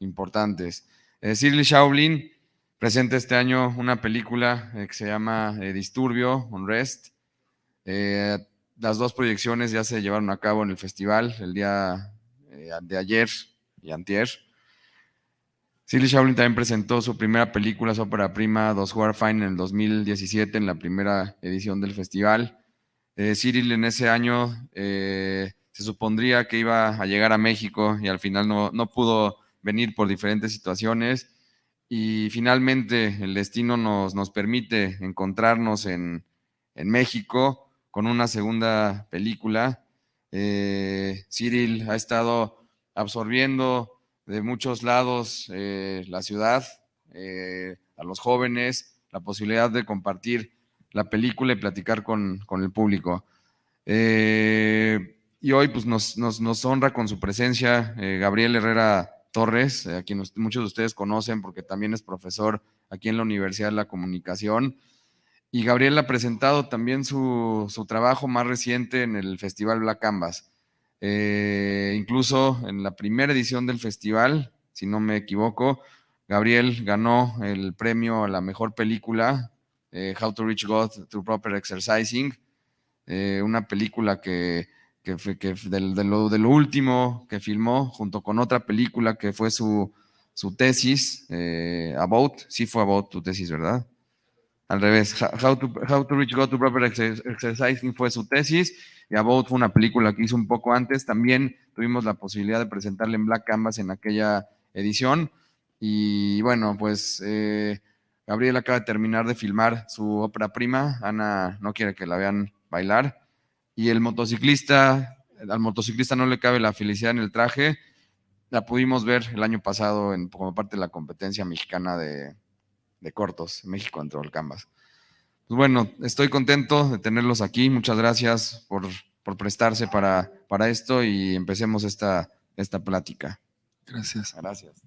importantes. Cyril Schäublin presenta este año una película que se llama Disturbio, Unrest. Las dos proyecciones ya se llevaron a cabo en el festival el día de ayer y antier. Cyril Schäublin también presentó su primera película, su ópera prima, Dos Fine, en el 2017, en la primera edición del festival. Cyril en ese año se supondría que iba a llegar a México y al final no pudo venir por diferentes situaciones, y finalmente el destino nos permite encontrarnos en México con una segunda película. Cyril ha estado absorbiendo de muchos lados la ciudad, a los jóvenes, la posibilidad de compartir la película y platicar con el público. Y hoy pues, nos honra con su presencia Gabriel Herrera Torres, a quien muchos de ustedes conocen porque también es profesor aquí en la Universidad de la Comunicación. Y Gabriel ha presentado también su trabajo más reciente en el Festival Black Canvas. Incluso en la primera edición del festival, si no me equivoco, Gabriel ganó el premio a la mejor película, How to Reach God Through Proper Exercising, una película que de lo último que filmó, junto con otra película que fue su tesis, sí fue About tu tesis, ¿verdad? Al revés, How to Reach God to Proper Exercising fue su tesis, y About fue una película que hizo un poco antes. También tuvimos la posibilidad de presentarle en Black Canvas en aquella edición. Y bueno, pues Gabriel acaba de terminar de filmar su ópera prima, Ana no quiere que la vean bailar, y al motociclista no le cabe la felicidad en el traje. La pudimos ver el año pasado como parte de la competencia mexicana de cortos. México entró al Canvas. Pues bueno, estoy contento de tenerlos aquí. Muchas gracias por prestarse para esto, y empecemos esta plática. Gracias. Gracias.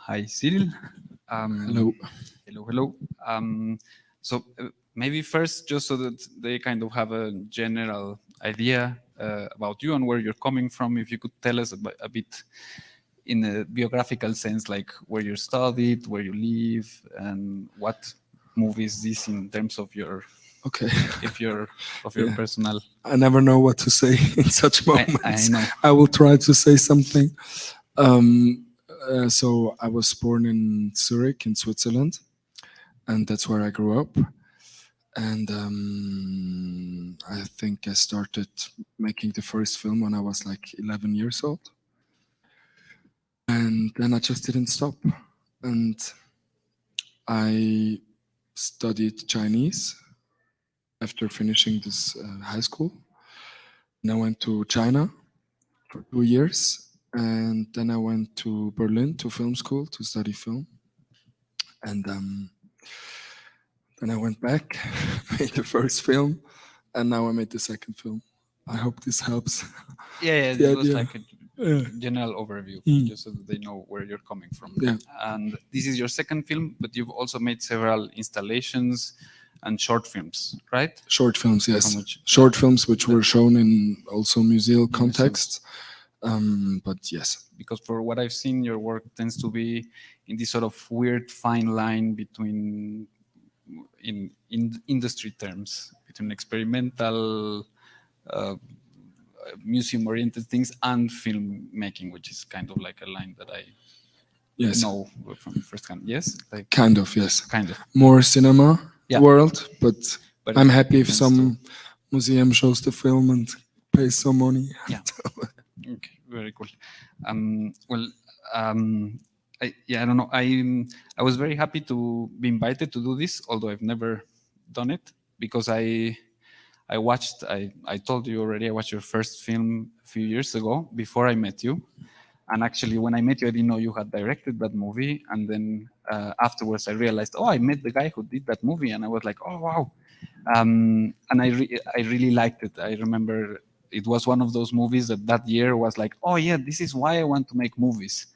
Hi, Cyril. Hello. Hello. So maybe first, just so that they kind of have a general idea about you and where you're coming from, if you could tell us a bit in a biographical sense, like where you studied, where you live, and what movie is this in terms of your Yeah. personal. I never know what to say in such moments. I know. I will try to say something. So I was born in Zurich, in Switzerland, and that's where I grew up. And I think I started making the first film when I was like 11 years old. And then I just didn't stop. And I studied Chinese after finishing this high school. And I went to China for 2 years. And then I went to Berlin to film school to study film. And then I went back, made the first film, and now I made the second film. I hope this helps. Yeah, The it was idea. like a general overview, just so that they know where you're coming from. Yeah. And this is your second film, but you've also made several installations and short films, right? Short films, yes. How much? Short films which were shown in also museum contexts. But yes. Because for what I've seen, your work tends to be in this sort of weird fine line between, in industry terms, between experimental, museum-oriented things and filmmaking, which is kind of like a line that I know from firsthand. Yes, like kind of, yes. Kind of more cinema world, but I'm happy if tends some museum shows the film and pays some money. Yeah. Okay, very cool. I don't know. I was very happy to be invited to do this, although I've never done it, because I told you already, I watched your first film a few years ago before I met you. And actually, when I met you, I didn't know you had directed that movie. And then afterwards, I realized, oh, I met the guy who did that movie. And I was like, oh, wow. And I really liked it. I remember it was one of those movies that year was like, oh, yeah, this is why I want to make movies.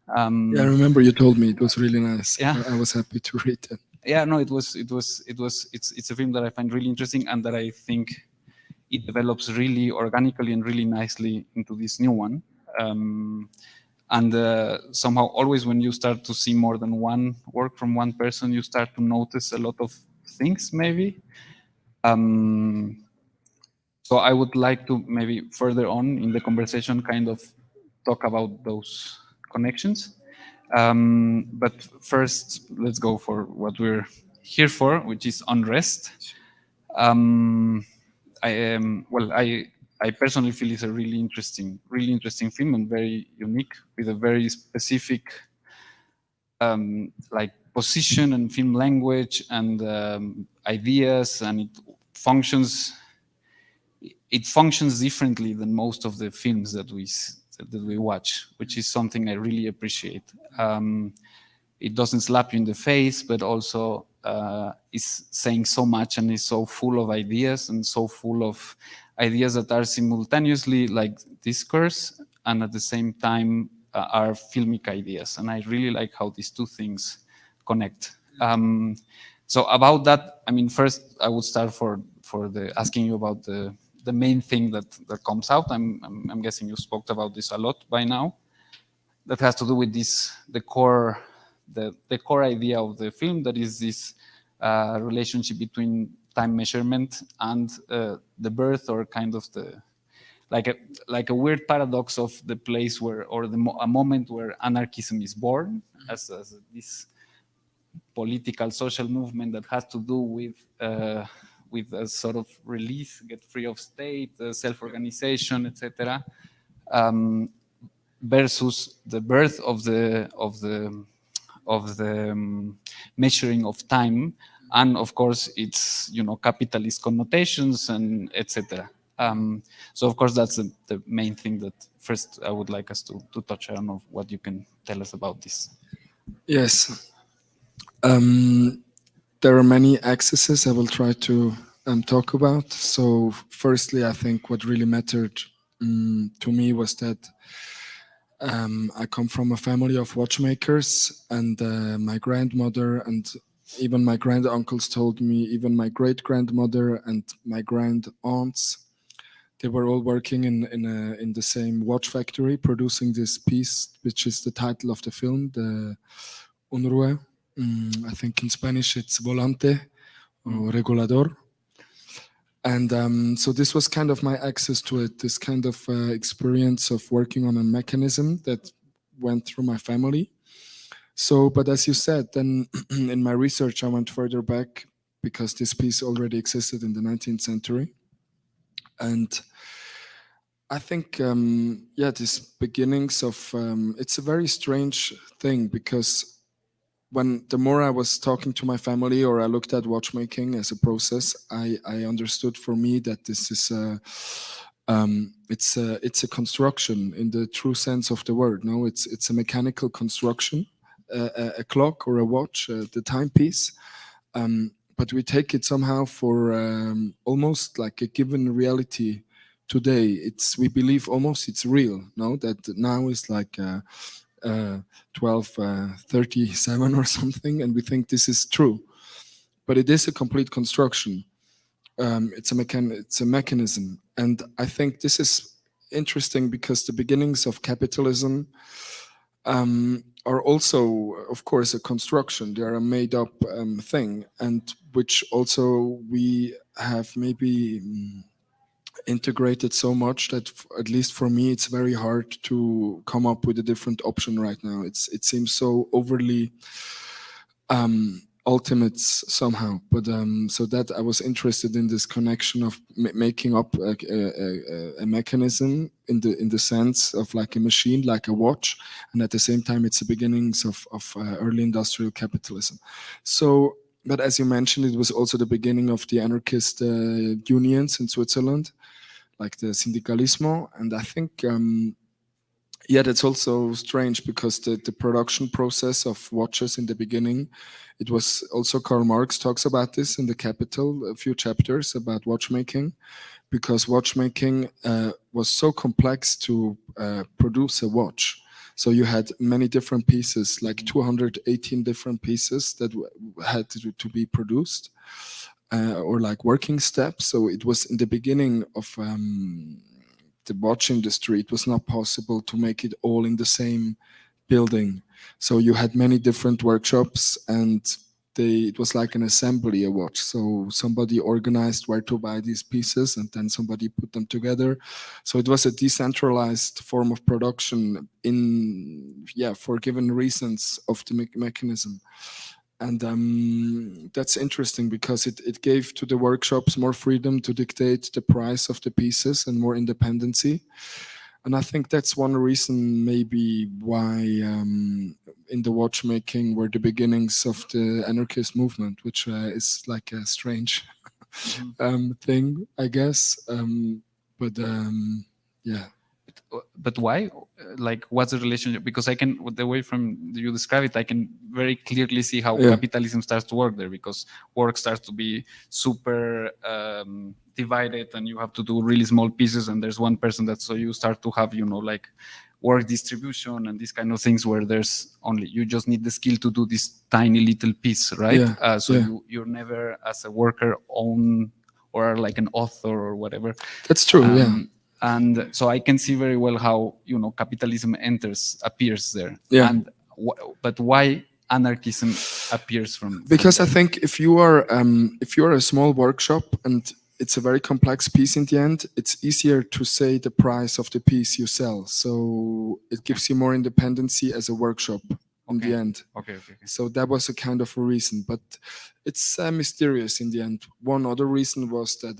Yeah, I remember you told me it was really nice. Yeah. I was happy to read it. yeah, no, it's a film that I find really interesting, and that I think it develops really organically and really nicely into this new one. And somehow always when you start to see more than one work from one person, you start to notice a lot of things maybe. So I would like to maybe further on in the conversation kind of talk about those connections. But first, let's go for what we're here for, which is Unrest. I personally feel it's a really interesting film, and very unique, with a very specific like position and film language and ideas, and it functions differently than most of the films that we watch, which is something I really appreciate. It doesn't slap you in the face, but also is saying so much, and is so full of ideas, and so full of ideas that are simultaneously like discourse and at the same time are filmic ideas. And I really like how these two things connect. So about that, I mean, first I would start for the asking you about the main thing that comes out. I'm guessing you spoke about this a lot by now. That has to do with this, the core idea of the film, that is this relationship between time measurement and the birth, or kind of the like a weird paradox of the place where, or a moment where anarchism is born, as this political social movement that has to do with a sort of release, get free of state, self-organization, etc. Versus the birth of the measuring of time, and of course its capitalist connotations and etc. So of course that's the main thing that first I would like us to touch. I don't know what you can tell us about this. Yes. There are many axes I will try to talk about. So firstly, I think what really mattered to me was that I come from a family of watchmakers, and my grandmother and even my granduncles told me, even my great grandmother and my grand aunts, they were all working in the same watch factory, producing this piece, which is the title of the film, the Unruhe. I think in Spanish it's Volante or Regulador. And so this was kind of my access to it, this kind of experience of working on a mechanism that went through my family. So, but as you said, then in my research, I went further back because this piece already existed in the 19th century. And I think, these beginnings of, it's a very strange thing, because the more I was talking to my family, or I looked at watchmaking as a process, I understood for me that this is it's a construction in the true sense of the word. No, it's a mechanical construction, a clock or a watch, the timepiece. But we take it somehow for almost like a given reality today. We believe almost it's real. No, that now is like 12:37 or something, and we think this is true, but it is a complete construction. It's a mechanism, and I think this is interesting because the beginnings of capitalism are also, of course, a construction. They are a made-up thing, and which also we have maybe integrated so much that at least for me it's very hard to come up with a different option right now. It seems so overly ultimate somehow, but so that I was interested in this connection of making up a mechanism in the sense of like a machine, like a watch, and at the same time it's the beginnings of early industrial capitalism. So, but as you mentioned, it was also the beginning of the anarchist unions in Switzerland, like the syndicalismo. And I think, that's also strange because the production process of watches in the beginning, it was also Karl Marx talks about this in the Capital, a few chapters about watchmaking, because watchmaking was so complex to produce a watch. So you had many different pieces, like 218 different pieces that had to be produced, or like working steps. So it was in the beginning of the watch industry, it was not possible to make it all in the same building. So you had many different workshops, and it was like an assembly, a watch. So somebody organized where to buy these pieces, and then somebody put them together. So it was a decentralized form of production for given reasons of the mechanism. And that's interesting because it gave to the workshops more freedom to dictate the price of the pieces and more independency. And I think that's one reason maybe why in the watchmaking were the beginnings of the anarchist movement, which is like a strange thing, I guess. Yeah. But why? Like, what's the relationship? Because I can, the way from you describe it, I can very clearly see how capitalism starts to work there, because work starts to be super divided, and you have to do really small pieces, and there's one person that, so you start to have, like work distribution and these kind of things where there's only, you just need the skill to do this tiny little piece, right? You're never as a worker own or like an author or whatever. That's true, And so I can see very well how, capitalism appears there. Yeah. And but why anarchism appears from? Because I think if you are a small workshop and it's a very complex piece in the end, it's easier to say the price of the piece you sell. So it gives you more independency as a workshop in the end. Okay. So that was a kind of a reason, but it's mysterious in the end. One other reason was that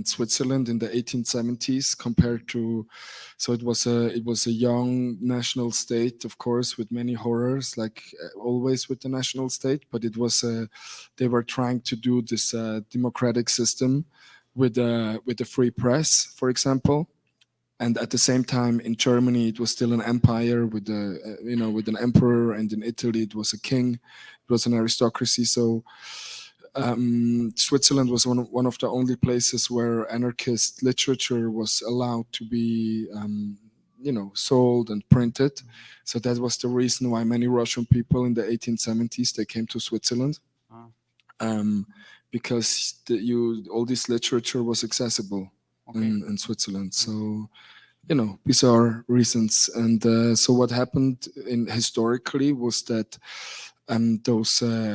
Switzerland in the 1870s compared to, so it was a young national state, of course, with many horrors, like always with the national state. But it was they were trying to do this democratic system with a free press, for example. And at the same time, in Germany, it was still an empire with with an emperor, and in Italy, it was a king. It was an aristocracy. So Switzerland was one of the only places where anarchist literature was allowed to be, sold and printed. So that was the reason why many Russian people in the 1870s they came to Switzerland, because all this literature was accessible in Switzerland. So bizarre reasons. And so what happened historically was that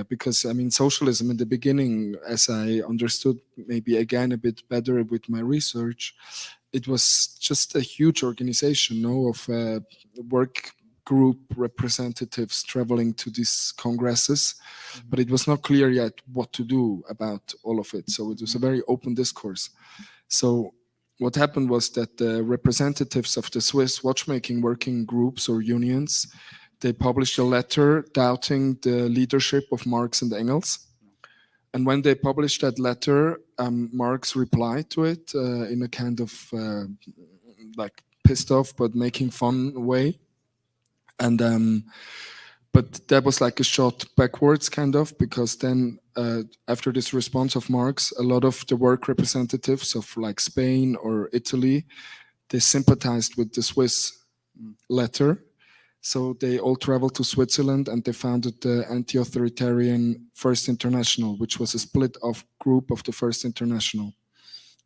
because socialism in the beginning, as I understood maybe again a bit better with my research, it was just a huge organization of work group representatives traveling to these congresses, but it was not clear yet what to do about all of it. So it was a very open discourse. So what happened was that the representatives of the Swiss watchmaking working groups or unions, they published a letter doubting the leadership of Marx and Engels. And when they published that letter, Marx replied to it in a kind of like pissed off but making fun way. And but that was like a shot backwards, kind of, because then after this response of Marx, a lot of the work representatives of like Spain or Italy, they sympathized with the Swiss letter. So they all traveled to Switzerland and they founded the anti-authoritarian First International, which was a split-off group of the First International.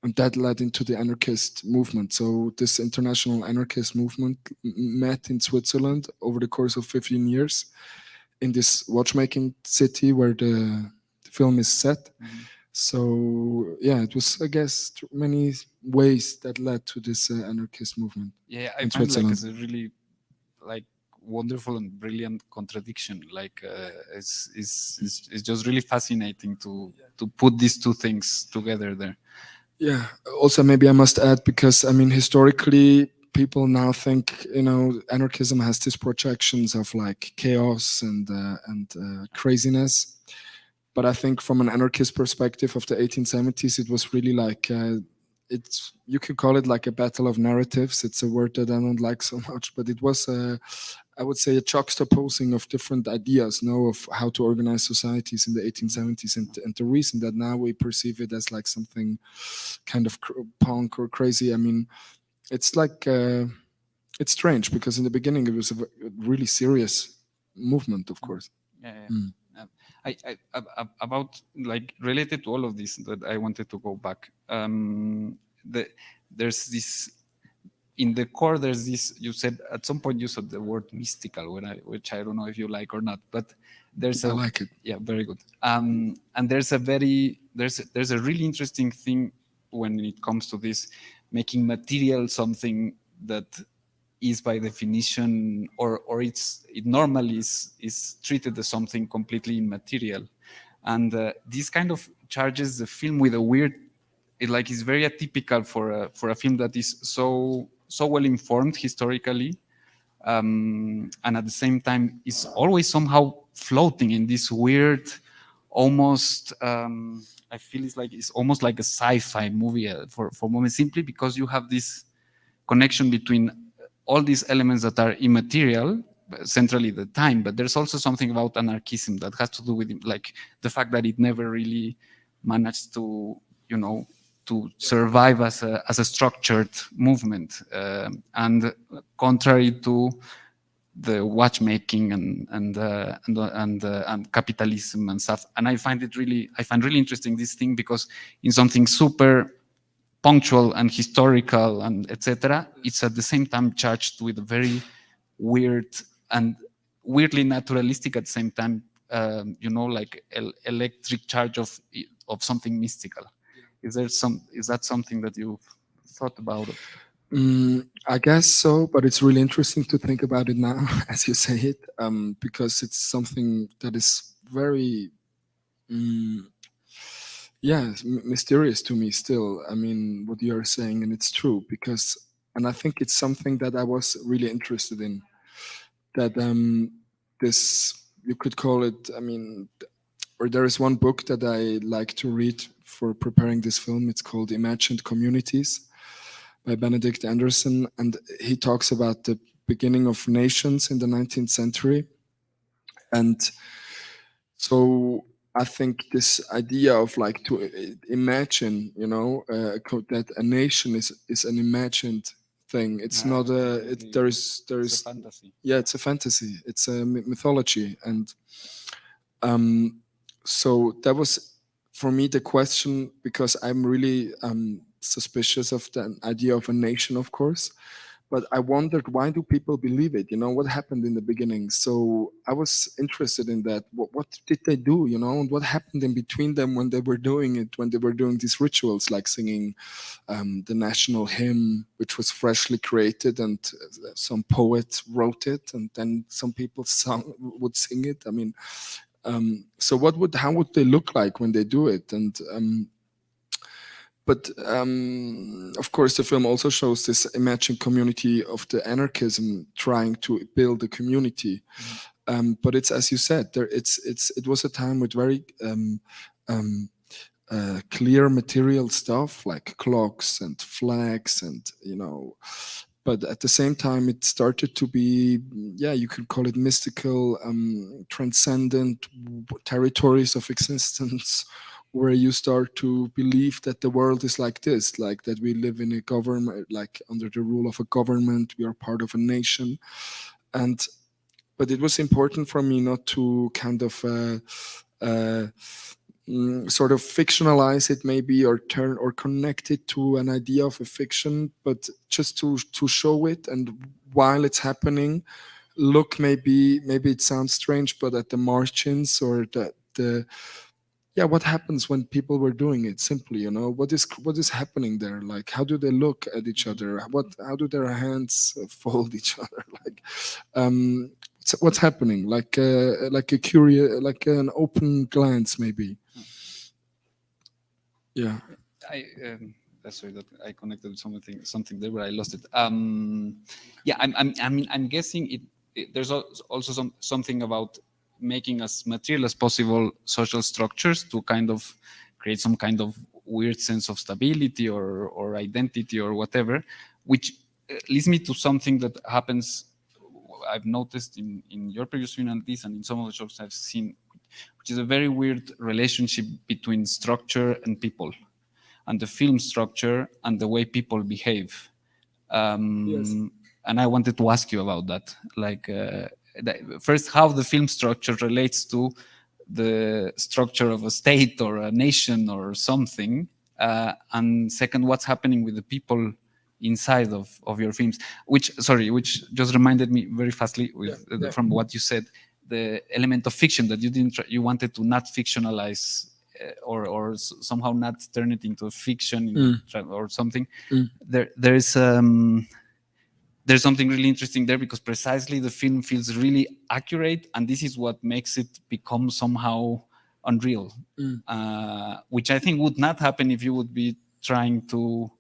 And that led into the anarchist movement. So this international anarchist movement met in Switzerland over the course of 15 years in this watchmaking city where the film is set. So yeah, it was, I guess, many ways that led to this anarchist movement. Yeah, I find like it's a really like wonderful and brilliant contradiction. Like it's just really fascinating to put these two things together there. Yeah. Also, maybe I must add, because historically, people now think anarchism has these projections of like chaos and craziness. But I think from an anarchist perspective of the 1870s, it was really like you could call it like a battle of narratives. It's a word that I don't like so much, but it was I would say a juxtaposing of different ideas, of how to organize societies in the 1870s, and the reason that now we perceive it as like something kind of punk or crazy. It's like it's strange because in the beginning it was a really serious movement, of course. Yeah. About like related to all of this that I wanted to go back. There's this in the core. There's this. You said at some point you said the word mystical, which I don't know if you like or not, but there's I like it. Yeah, very good. And there's a really interesting thing when it comes to this, making material something that is by definition, or it normally is treated as something completely immaterial, and this kind of charges the film with a weird. It's very atypical for a film that is so well informed historically, and at the same time is always somehow floating in this weird, almost. I feel it's almost like a sci-fi movie for moments, simply because you have this connection between all these elements that are immaterial, centrally the time, but there's also something about anarchism that has to do with like the fact that it never really managed to, to survive as a structured movement, and contrary to the watchmaking and capitalism and stuff. And I find really interesting this thing, because in something super punctual and historical and etc., it's at the same time charged with a very weird and weirdly naturalistic at the same time, like electric charge of something mystical. Is that something that you've thought about? I guess so, but it's really interesting to think about it now, as you say it, because it's something that is very, mysterious to me still. I mean, what you're saying, and it's true, and I think it's something that I was really interested in. That this, you could call it. I mean, or there is one book that I like to read for preparing this film. It's called Imagined Communities by Benedict Anderson, and he talks about the beginning of nations in the 19th century. And so I think this idea of like to imagine, that a nation is an imagined thing. It's not a. There is It's a fantasy. Yeah, it's a fantasy. It's a mythology, and so that was for me the question, because I'm really suspicious of the idea of a nation, of course. But I wondered, why do people believe it? What happened in the beginning? So I was interested in that. What did they do? And what happened in between them when they were doing it, when they were doing these rituals, like singing the national hymn, which was freshly created, and some poet wrote it, and then some people would sing it. I mean, so how would they look like when they do it? And but of course, the film also shows this imagined community of the anarchism trying to build a community. But it's, as you said, it was a time with very clear material stuff like clocks and flags, and but at the same time it started to be, you could call it mystical, transcendent territories of existence, where you start to believe that the world is like this, like that we live in a government, like under the rule of a government, we are part of a nation. But it was important for me not to kind of sort of fictionalize it, maybe, or connect it to an idea of a fiction, but just to show it. And while it's happening, look, maybe it sounds strange, but at the margins, or what happens when people were doing it simply, what is happening there? Like, how do they look at each other? How do their hands fold each other? Like, what's happening? Like a curious, like an open glance, maybe. Yeah. That's right. That I connected with something there, but I lost it. I'm guessing there's also something about making as material as possible social structures to kind of create some kind of weird sense of stability or identity or whatever, which leads me to something that happens, I've noticed in your previous film and this, and in some of the shows I've seen, which is a very weird relationship between structure and people, and the film structure and the way people behave. Yes. and I wanted to ask you about that. Like, first, how the film structure relates to the structure of a state or a nation or something, and second, what's happening with the people inside of your films, which just reminded me very fastly from what you said, the element of fiction that you didn't you wanted to not fictionalize, or somehow not turn it into a fiction or something. There's something really interesting there, because precisely the film feels really accurate, and this is what makes it become somehow unreal, which I think would not happen if you would be trying to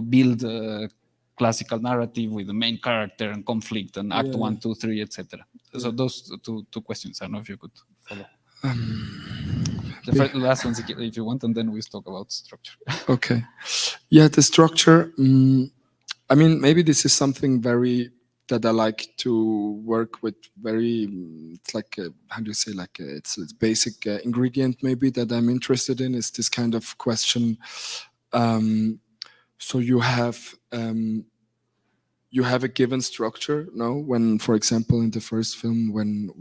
build a classical narrative with the main character and conflict and act 1, 2, 3, etc. So those two questions, I don't know if you could follow. The last ones if you want, and then we talk about structure. Okay. Yeah, the structure, I mean, maybe this is something that I like to work with. It's like how do you say, like it's a basic ingredient maybe that I'm interested in, is this kind of question. So you have a given structure, no? When, for example, in the first film, when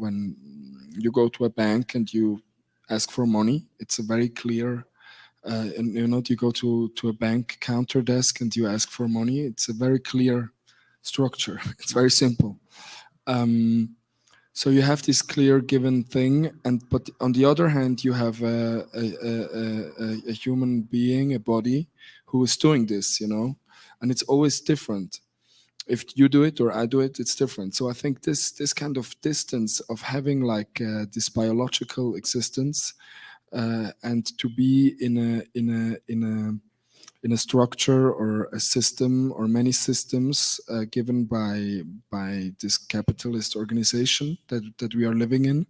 you go to a bank and you ask for money, it's a very clear. And you go to a bank counter desk and you ask for money. It's a very clear structure. It's very simple. So you have this clear given thing, but on the other hand, you have a human being, a body, who is doing this, and it's always different. If you do it or I do it, it's different. So I think this kind of distance of having like this biological existence, and to be in a structure or a system or many systems given by this capitalist organization that we are living in,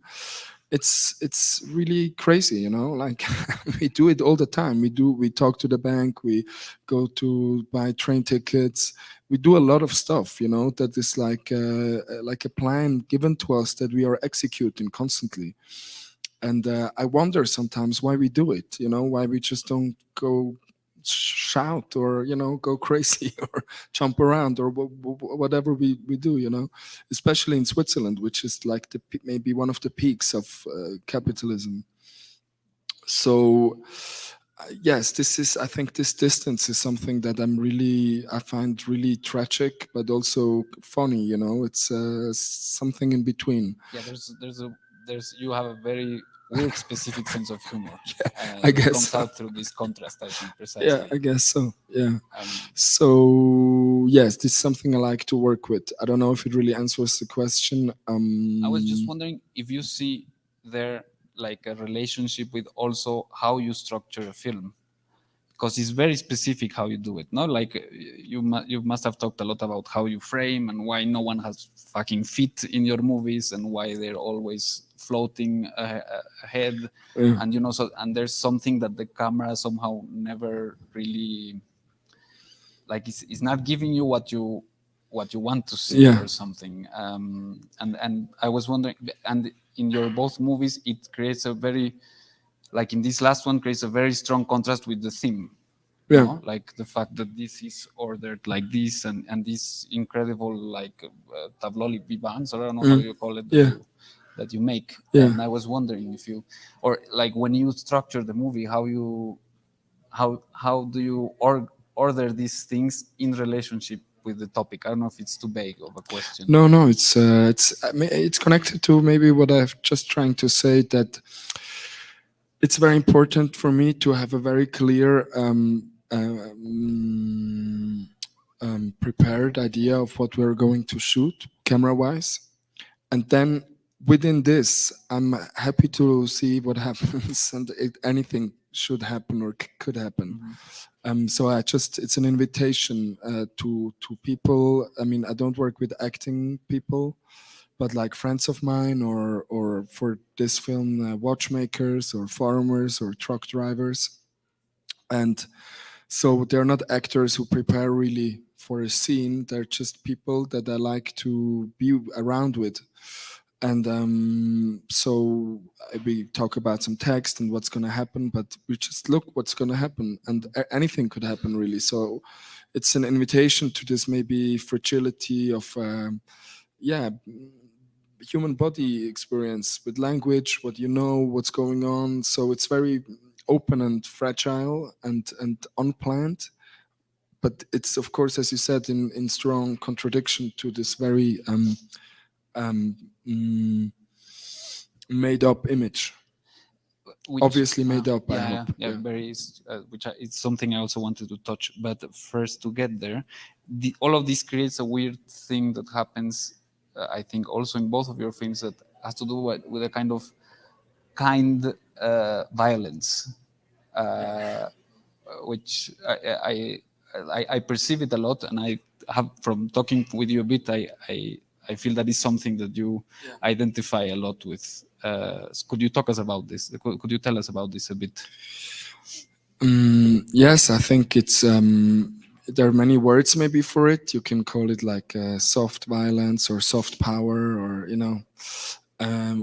it's really crazy, like we do it all the time. We talk to the bank, we go to buy train tickets, we do a lot of stuff, that is like a plan given to us that we are executing constantly. And I wonder sometimes why we do it, why we just don't go shout or, go crazy or jump around or whatever we do, especially in Switzerland, which is like maybe one of the peaks of capitalism. So yes, I think this distance is something that I find really tragic, but also funny, it's something in between. Yeah, you have a very weird specific sense of humor. I guess comes so. out through this contrast, I think, precisely. Yeah, I guess so. Yeah. So yes, this is something I like to work with. I don't know if it really answers the question. I was just wondering if you see there like a relationship with also how you structure a film, because it's very specific how you do it. Not like you must have talked a lot about how you frame and why no one has fucking feet in your movies and why they're always floating ahead. Yeah. And and there's something that the camera somehow never really, like, it's not giving you what you want to see. Yeah. Or something. And I was wondering, and in your both movies it creates a very, like in this last one, creates a very strong contrast with the theme. Yeah. Like the fact that this is ordered like this, and this incredible like tableau vivants, or I don't know how you call it, that you make. Yeah. And I was wondering if you, or like when you structure the movie, how do you order these things in relationship with the topic? I don't know if it's too vague of a question. No, it's connected to maybe what I've just trying to say, that it's very important for me to have a very clear prepared idea of what we're going to shoot camera-wise, and then within this, I'm happy to see what happens, and anything should happen or could happen. So it's an invitation to people. I mean, I don't work with acting people, but like friends of mine, or for this film, watchmakers or farmers or truck drivers. And so they're not actors who prepare really for a scene. They're just people that I like to be around with. And so we talk about some text and what's going to happen, but we just look what's going to happen, and anything could happen really. So it's an invitation to this maybe fragility of human body experience with language, what you know, what's going on. So it's very open and fragile and unplanned. But it's, of course, as you said, in strong contradiction to this very made up image. Obviously made up, I hope. Very, it's something I also wanted to touch. But first, to get there, all of this creates a weird thing that happens, I think, also in both of your films, that has to do with a kind of violence, which I perceive it a lot, and I have, from talking with you a bit, I feel that is something that you identify a lot with. Could you talk us about this? Could you tell us about this a bit? Yes, I think it's there are many words maybe for it. You can call it like soft violence or soft power, or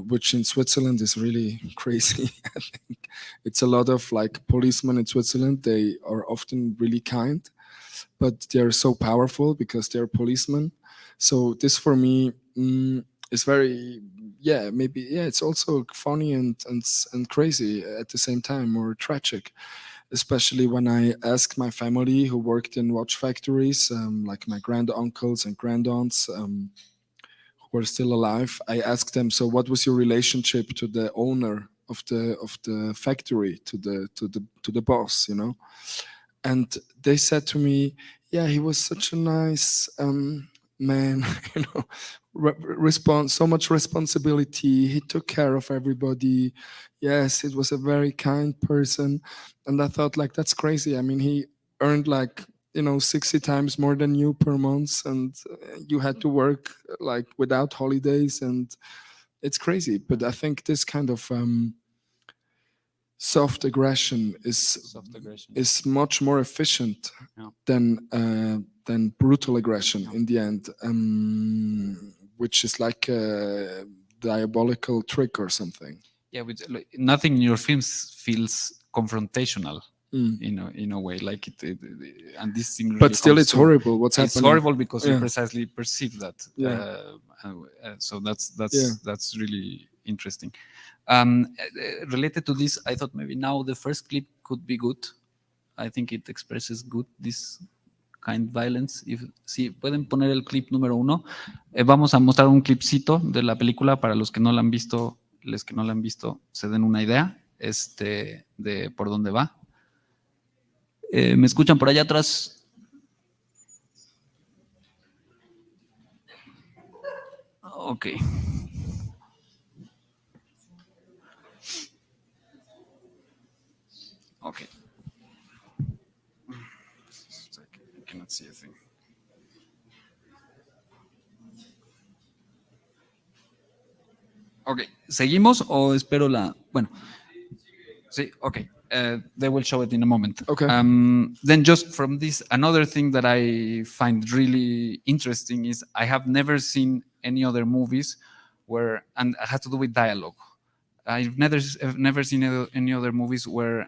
which in Switzerland is really crazy. I think it's a lot of like policemen in Switzerland. They are often really kind, but they're so powerful because they're policemen. So this for me is very it's also funny and crazy at the same time, or tragic, especially when I asked my family who worked in watch factories, like my granduncles and grandaunts who were still alive. I asked them, so what was your relationship to the owner of the factory, to the boss, and they said to me, yeah, he was such a nice man, so much responsibility. He took care of everybody. Yes, it was a very kind person. And I thought, like, that's crazy. I mean, he earned like 60 times more than you per month, and you had to work like without holidays, and it's crazy. But I think this kind of soft aggression is much more efficient than brutal aggression in the end, which is like a diabolical trick or something. Yeah, nothing in your films feels confrontational. In a way, like and this thing. Really, but still, it's horrible. What's happening? It's horrible because you precisely perceive that. So that's really interesting. Related to this, I thought maybe now the first clip could be good. I think it expresses good this kind of violence. Si pueden poner el clip número 1, vamos a mostrar un clipcito de la película para los que no la han visto, se den una idea de por dónde va. ¿Me escuchan por allá atrás? Ok. Okay. I cannot see a thing. Okay, ¿seguimos o espero la...? Bueno, sí, okay. They will show it in a moment. Okay. Then just from this, another thing that I find really interesting is I have never seen any other movies where, and it has to do with dialogue. I've never seen any other movies where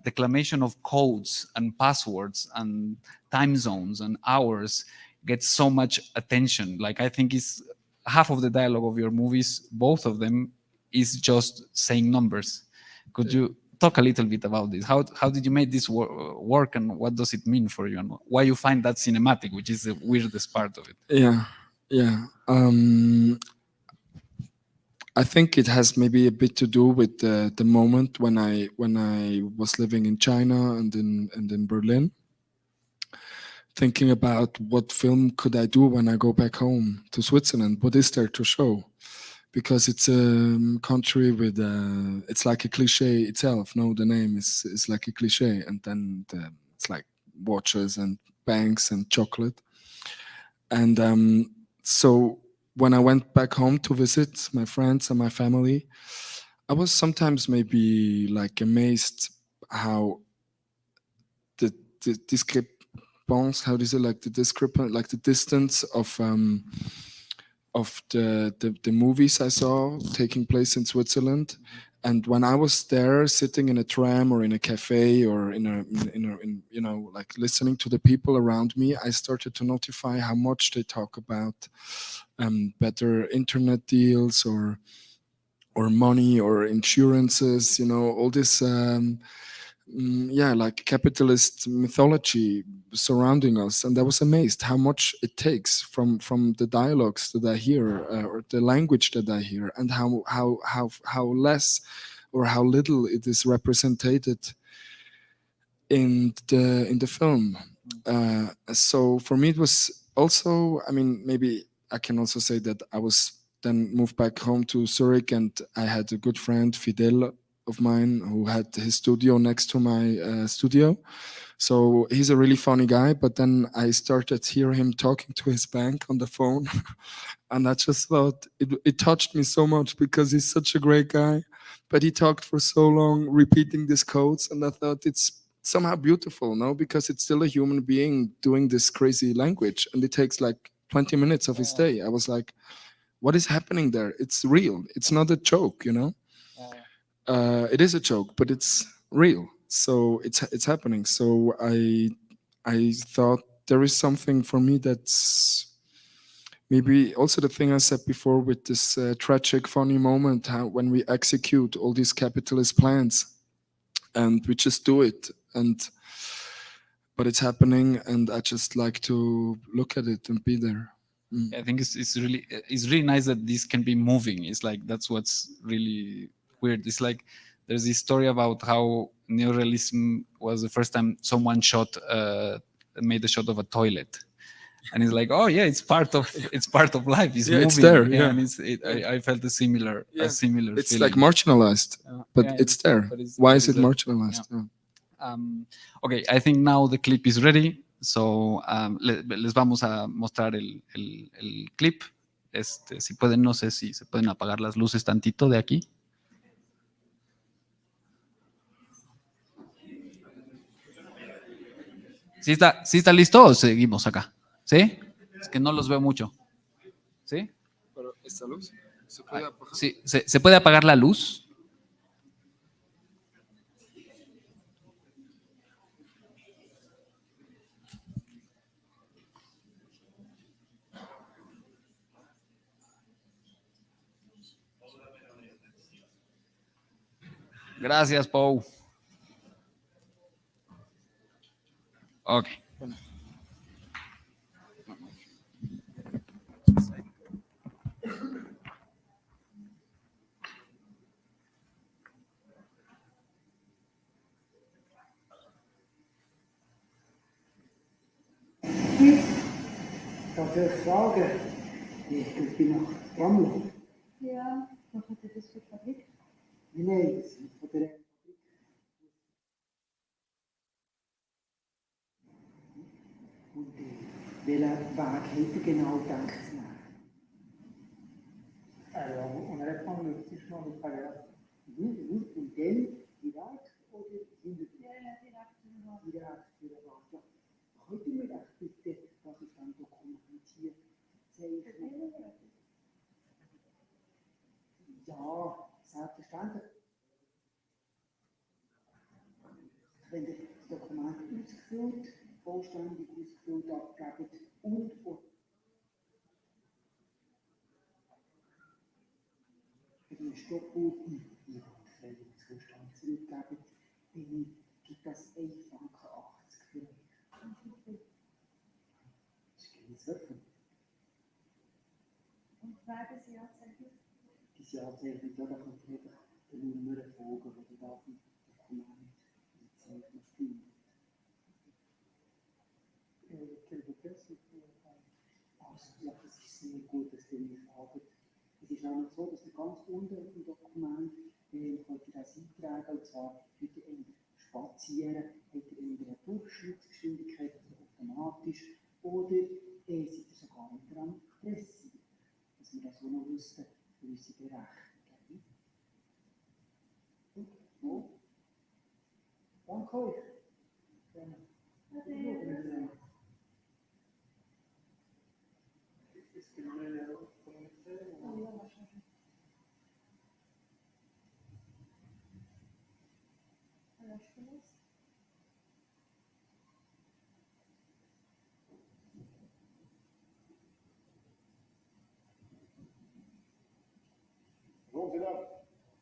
declamation of codes and passwords and time zones and hours gets so much attention. Like, I think it's half of the dialogue of your movies, both of them, is just saying numbers. Could you talk a little bit about this? How did you make this work, and what does it mean for you, and why you find that cinematic, which is the weirdest part of it? Yeah. I think it has maybe a bit to do with the moment when I was living in China and in Berlin, thinking about what film could I do when I go back home to Switzerland. What is there to show? Because it's a country with it's like a cliche itself. No, the name is like a cliche, and then it's like watches and banks and chocolate. And so when I went back home to visit my friends and my family, I was sometimes maybe like amazed how the discrepancy, how do you say, like the discrepant, like the distance of the movies I saw taking place in Switzerland And when I was there, sitting in a tram or in a cafe or in you know, like listening to the people around me, I started to notify how much they talk about better internet deals or money or insurances, you know, all this yeah, like capitalist mythology surrounding us. And I was amazed how much it takes from the dialogues that I hear or the language that I hear, and how less or how little it is represented in the film. So for me it was also, I mean, maybe I can also say that I was then moved back home to Zurich, and I had a good friend, Fidel of mine, who had his studio next to my studio. So he's a really funny guy, but then I started hear him talking to his bank on the phone. And I just thought it touched me so much because he's such a great guy, but he talked for so long repeating these codes, and I thought it's somehow beautiful, no, because it's still a human being doing this crazy language, and it takes like 20 minutes of his day. I was like, what is happening there? It's real. It's not a joke, you know. It is a joke, but it's real. So it's happening. So I thought there is something for me that's maybe also the thing I said before with this tragic, funny moment, how when we execute all these capitalist plans and we just do it, and but it's happening, and I just like to look at it and be there. I think it's really nice that this can be moving. It's like that's what's really weird. It's like there's this story about how neorealism was the first time someone made a shot of a toilet, and it's like, oh yeah, it's part of life. It's Yeah, moving. it's there, yeah. And I felt a similar It's feeling. like marginalized, but Yeah, it's there. but it's- Why but is it's it there. marginalized? Yeah. Okay, I think now the clip is ready. So les vamos a mostrar el clip. Si pueden, no sé si se pueden apagar las luces tantito de aquí. ¿Sí está listo o seguimos acá? ¿Sí? Es que no los veo mucho. ¿Sí? Pero esta luz se puede apagar. Sí, ¿se puede apagar la luz? Gracias, Pau. Ok. Darf ich fragen? Ich bin noch Rammler. Ja, was hat das für Fabrik? Nein, das ist von der Fabrik. Und welchen Weg hätte genau gedacht zu nehmen? Alors, on allait prendre le petit chemin de travers. Und dann direkt oder hinter dir? Ja, direkt. Direkt, ja. Heute mir das bitte, was ich dann dokumentiert, zeichne. Ja, selbstverständlich. Wenn ihr das Dokument ausgefüllt, vollständig ausgefüllt abgebt und für den Stoppboten in freiwilligen Zustand zurückgeben, dann gibt das 1,80 Franken für mich. Das ist ganz wirklich. Und wer das Jahr zeichnet? Die Jahrzeichen, ja, da kommt jeder die Nummer folgen, die da auf dem Dokument gezeichnet sind. Also, ja, das ist sehr gut, dass ihr mich fragt. Es ist auch noch so, dass ihr ganz unten im Dokument könnt ihr das eintragen, und zwar heute spazieren, habt ihr in der Durchschnittsgeschwindigkeit, also automatisch, oder seid ihr sogar wieder am Pressen, dass wir das auch noch wüssten für unsere Berechnung. So. Danke euch. Beispiel ist? Bonjour, jeune homme.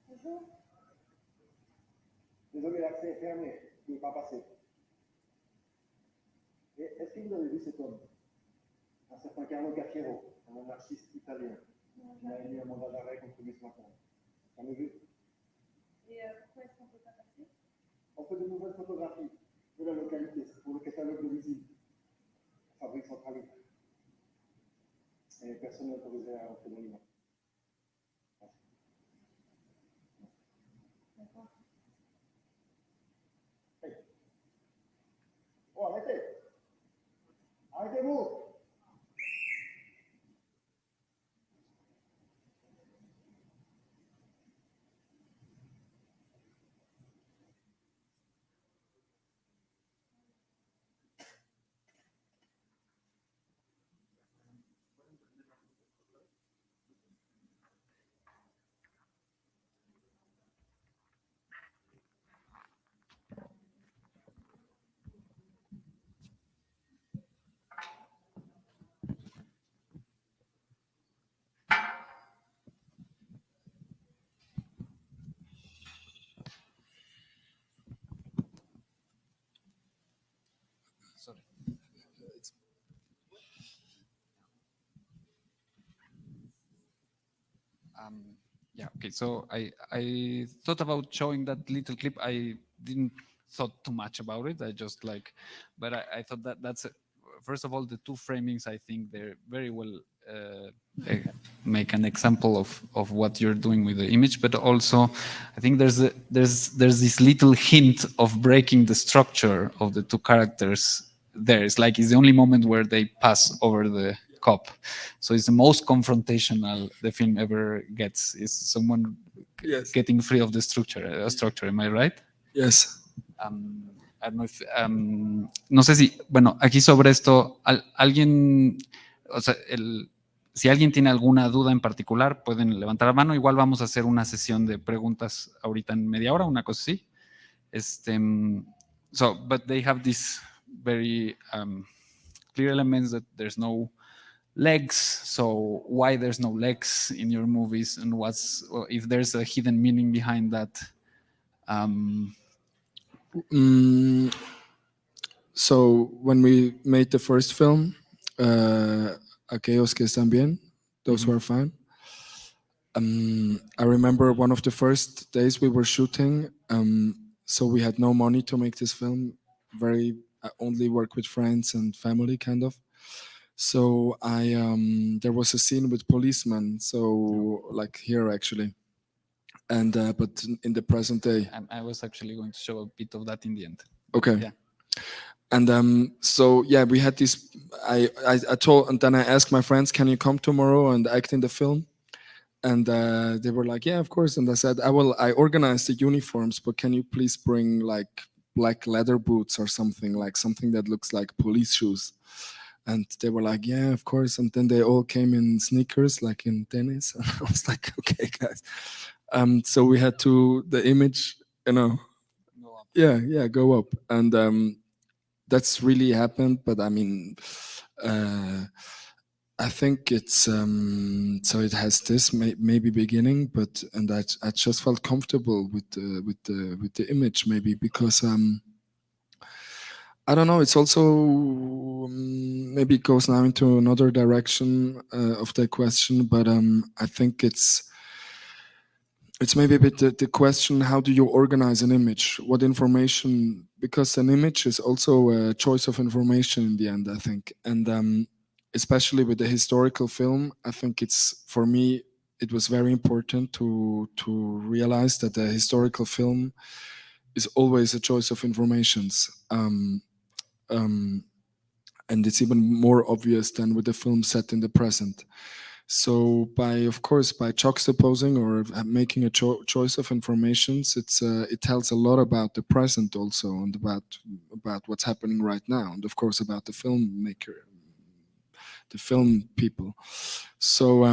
Bonjour. Désolé, l'accès est fermé. Je ne peux pas passer. Et est-ce que vous avez vu cet homme? Un certain Carlo Caffiero, un anarchiste italien. Il a émis un mandat d'arrêt contre lui ce matin. J'en ai vu. Et pourquoi est-ce qu'on ne peut pas passer? On fait de nouvelles photographies de la localité. C'est pour le catalogue de visite. Fabrique centrale. Et personne n'est autorisé à entrer dans l'immeuble. D'accord. Hey. Oh, arrêtez! Arrêtez-vous! Sorry. Yeah, okay. So I thought about showing that little clip. I didn't thought too much about it. I just like, but I thought that first of all, the two framings, I think they're very well make an example of what you're doing with the image. But also, I think there's this little hint of breaking the structure of the two characters. There, it's like it's the only moment where they pass over the cop. So it's the most confrontational the film ever gets. Is someone Yes. getting free of the structure? Am I right? Yes. I don't know if, no sé si, bueno, aquí sobre esto, alguien, o sea, si alguien tiene alguna duda en particular, pueden levantar la mano. Igual vamos a hacer una sesión de preguntas ahorita en media hora, una cosa así. So, but they have these very clear elements that there's no legs. So why there's no legs in your movies, and if there's a hidden meaning behind that? So when we made the first film, Aquellos que están bien, those who are fine. I remember one of the first days we were shooting. So we had no money to make this film. I only work with friends and family, kind of. So there was a scene with policemen. So like here actually, and but in the present day. I was actually going to show a bit of that in the end. Okay. Yeah. And so yeah, we had this. I told, and then I asked my friends, "Can you come tomorrow and act in the film?" And they were like, "Yeah, of course." And I said, I organized the uniforms, but can you please bring like black leather boots or something that looks like police shoes? And they were like, "Yeah, of course." And then they all came in sneakers, like in tennis. And I was like, "Okay, guys." So we had the image, Go up. yeah, go up. And that's really happened. But I mean, I think it's so it has this maybe beginning, and I just felt comfortable with the image, maybe because I don't know. It's also maybe it goes now into another direction of the question, but I think it's maybe a bit the question: how do you organize an image? What information? Because an image is also a choice of information in the end, I think, and especially with the historical film, I think for me it was very important to realize that the historical film is always a choice of informations. And it's even more obvious than with the film set in the present. So by juxtaposing or making a choice of informations, it tells a lot about the present also, and about what's happening right now, and of course about the filmmaker, the film people. So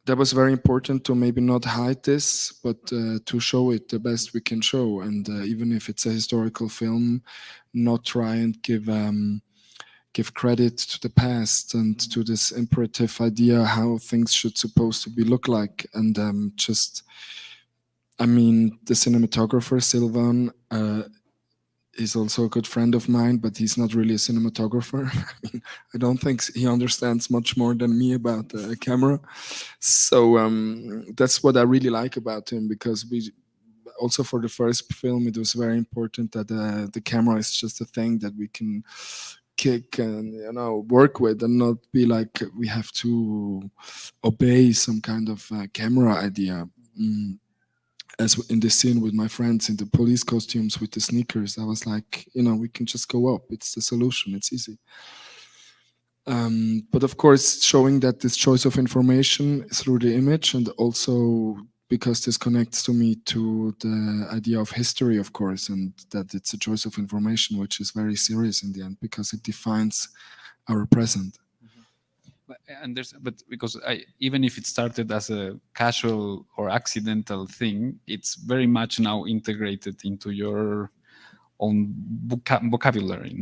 that was very important to maybe not hide this, but to show it the best we can show. And even if it's a historical film, not try and give credit to the past and to this imperative idea how things should supposed to be look like. And I mean, the cinematographer Sylvan is also a good friend of mine, but he's not really a cinematographer. I mean, I don't think he understands much more than me about the camera. So that's what I really like about him, because we also, for the first film, it was very important that the camera is just a thing that we can kick and work with, and not be like we have to obey some kind of camera idea. As in the scene with my friends in the police costumes with the sneakers, I was like, we can just go up. It's the solution. It's easy. But of course, showing that this choice of information through the image, and also because this connects to me to the idea of history, of course, and that it's a choice of information, which is very serious in the end, because it defines our present. But because even if it started as a casual or accidental thing, it's very much now integrated into your own vocabulary,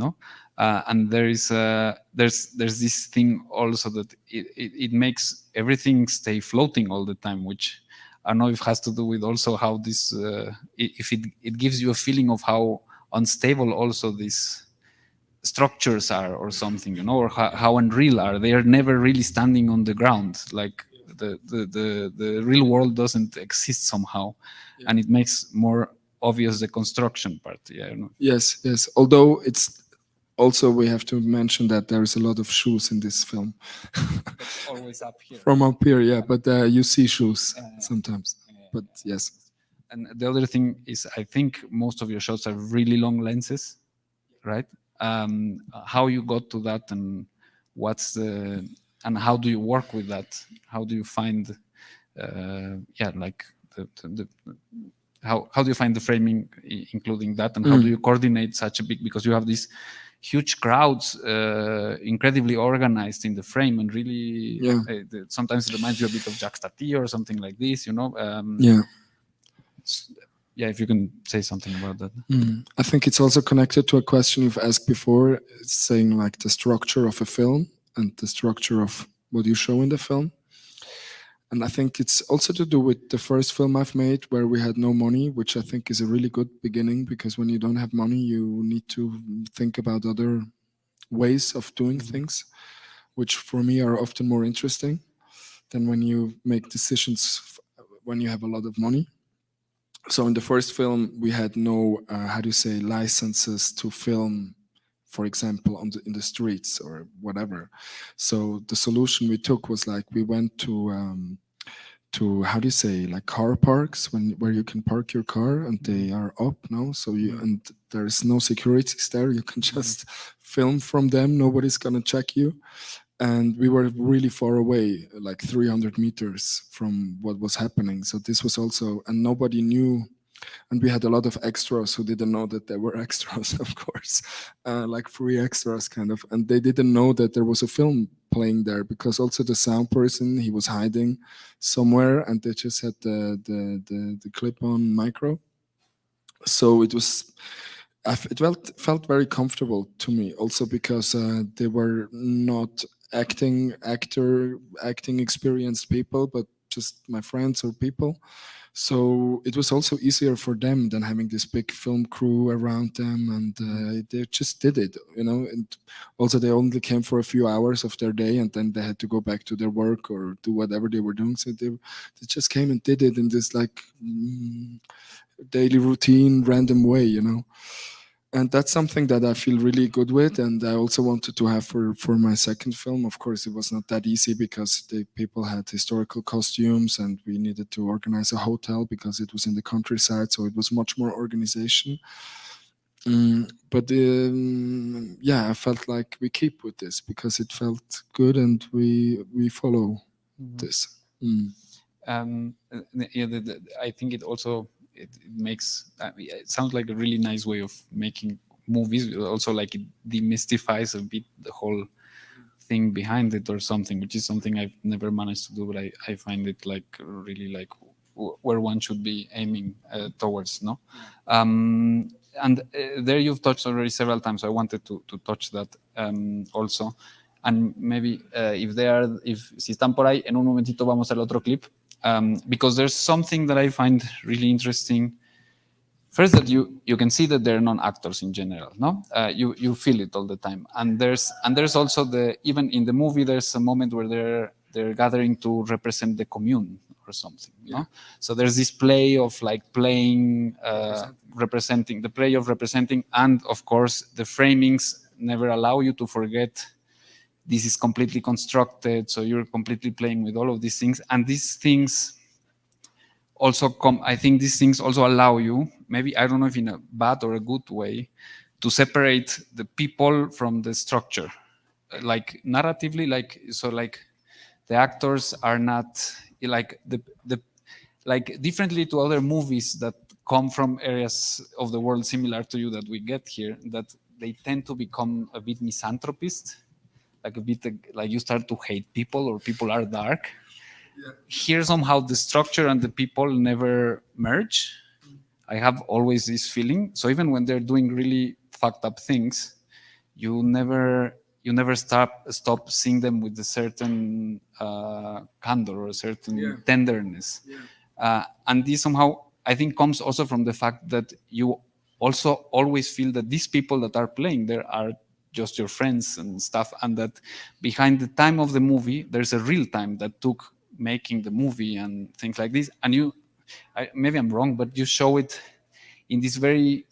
and there's this thing also that it makes everything stay floating all the time, which I don't know if it has to do with also how this if it gives you a feeling of how unstable also these structures are, or something, or how unreal are they. Are never really standing on the ground, like the real world doesn't exist somehow. Yeah. And it makes more obvious the construction part. Yes, although it's also, we have to mention that there is a lot of shoes in this film. Always up here. From up here, yeah, but you see shoes sometimes. But yes. And the other thing is, I think most of your shots are really long lenses, right? How you got to that, and and how do you work with that? How do you find, like how do you find the framing, including that, and how do you coordinate such a big, because you have these huge crowds, incredibly organized in the frame, and really, sometimes it reminds you a bit of Jacques Tati or something like this, Yeah, if you can say something about that. I think it's also connected to a question you've asked before, saying like the structure of a film and the structure of what you show in the film. And I think it's also to do with the first film I've made, where we had no money, which I think is a really good beginning, because when you don't have money, you need to think about other ways of doing things, which for me are often more interesting than when you make decisions when you have a lot of money. So in the first film, we had no, licenses to film, for example, in the streets or whatever. So the solution we took was like, we went to like car parks, where you can park your car and they are up now. So and there's no securities there. You can just film from them. Nobody's gonna check you. And we were really far away, like 300 meters from what was happening. So this was also, and nobody knew. And we had a lot of extras who didn't know that there were extras, of course, like free extras kind of. And they didn't know that there was a film playing there, because also the sound person, he was hiding somewhere, and they just had the clip-on micro. So it felt very comfortable to me, also because they were not acting experienced people, but just my friends or people. So it was also easier for them than having this big film crew around them, and they just did it, and also they only came for a few hours of their day, and then they had to go back to their work or do whatever they were doing. So they just came and did it in this like daily routine, random way, And that's something that I feel really good with, and I also wanted to have for my second film. Of course, it was not that easy, because the people had historical costumes, and we needed to organize a hotel because it was in the countryside, so it was much more organization. But I felt like we keep with this because it felt good, and we follow this. I think it also it makes it sounds like a really nice way of making movies. Also, like, it demystifies a bit the whole thing behind it or something, which is something I've never managed to do, but I find it like really like where one should be aiming towards, no? And there you've touched already several times, so I wanted to touch that also. And maybe si están por ahí, en un momentito vamos al otro clip, because there's something that I find really interesting. First, that you can see that they're non-actors in general, no? You feel it all the time, and there's also even in the movie there's a moment where they're gathering to represent the commune or something, no? So there's this play of like playing, representing, and of course the framings never allow you to forget this is completely constructed, so you're completely playing with all of these things, and these things also I think these things also allow you, maybe, I don't know if in a bad or a good way, to separate the people from the structure, like narratively, like the actors are not like like differently to other movies that come from areas of the world similar to you that we get here, that they tend to become a bit misanthropist, like a bit like you start to hate people or people are dark. Here somehow the structure and the people never merge. I have always this feeling. So even when they're doing really fucked up things, you never stop seeing them with a certain candor or a certain tenderness. And this somehow I think comes also from the fact that you also always feel that these people that are playing there are just your friends and stuff, and that behind the time of the movie there's a real time that took making the movie and things like this. And maybe I'm wrong, but you show it in these very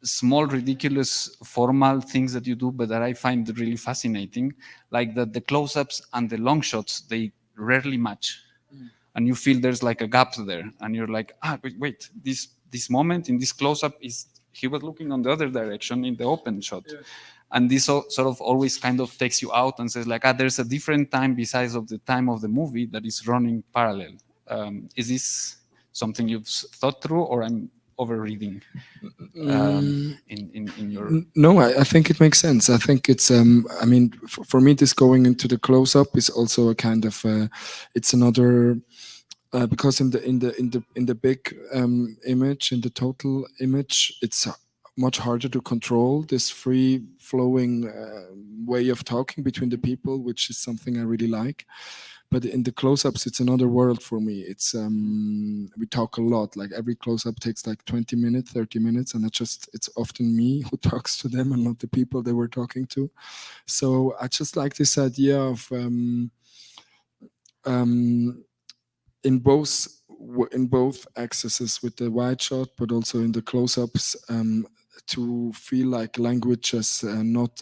small, ridiculous, formal things that you do, but that I find really fascinating, like that the close-ups and the long shots, they rarely match. And you feel there's like a gap there, and you're like, wait, this moment in this close-up is he was looking on the other direction in the open shot. And this sort of always kind of takes you out and says like, there's a different time besides of the time of the movie that is running parallel. Is this something you've thought through, or I'm overreading in your... No, I think it makes sense. I think it's I mean, for me, this going into the close-up is also a kind of it's another because in the big image, in the total image, it's much harder to control this free flowing way of talking between the people, which is something I really like. But in the close-ups, it's another world for me. It's we talk a lot. Like every close-up takes like 20 minutes, 30 minutes, and it's often me who talks to them and not the people they were talking to. So I just like this idea of in both accesses with the wide shot, but also in the close-ups, to feel like language as not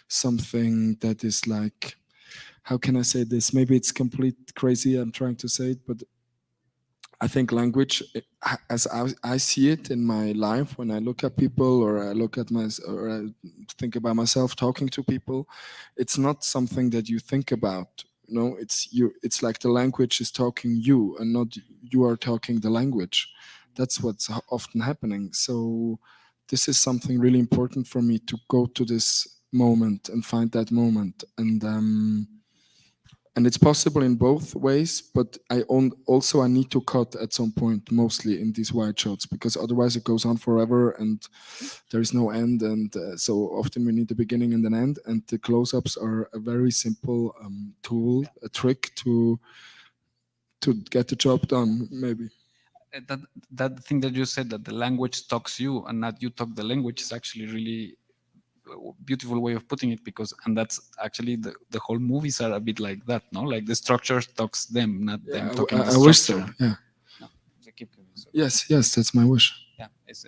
something that is like, how can I say this? Maybe it's complete crazy I'm trying to say it, but I think language, as I see it in my life, when I look at people or I look at or I think about myself talking to people, it's not something that you think about. No, it's you. It's like the language is talking you, and not you are talking the language. That's what's often happening. So this is something really important for me, to go to this moment and find that moment, and it's possible in both ways, but I need to cut at some point, mostly in these wide shots, because otherwise it goes on forever and there is no end. And so often we need the beginning and an end, and the close-ups are a very simple tool, a trick to get the job done, maybe. That thing that you said, that the language talks you and not you talk the language, is actually really beautiful way of putting it, because that's actually the whole movies are a bit like that, no? Like the structure talks them, not them talking the structure. I wish so. Yeah. No, yes, that's my wish. Yeah, it's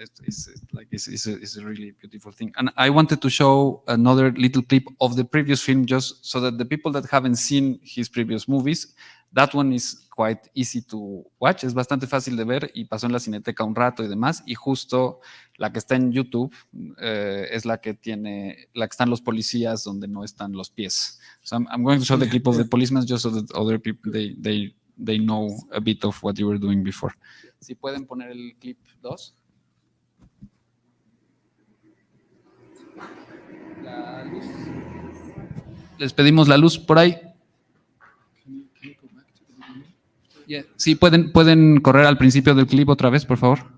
a really beautiful thing. And I wanted to show another little clip of the previous film, just so that the people that haven't seen his previous movies, that one is quite easy to watch, es bastante fácil de ver y pasó en la Cineteca un rato y demás, y justo la que está en YouTube es la que están los policías donde no están los pies. So I'm going to show the clip of the policemen just so that other people, they know a bit of what you were doing before. Si pueden poner el clip 2. La luz. Les pedimos la luz por ahí. Yeah. Sí, pueden correr al principio del clip otra vez, por favor.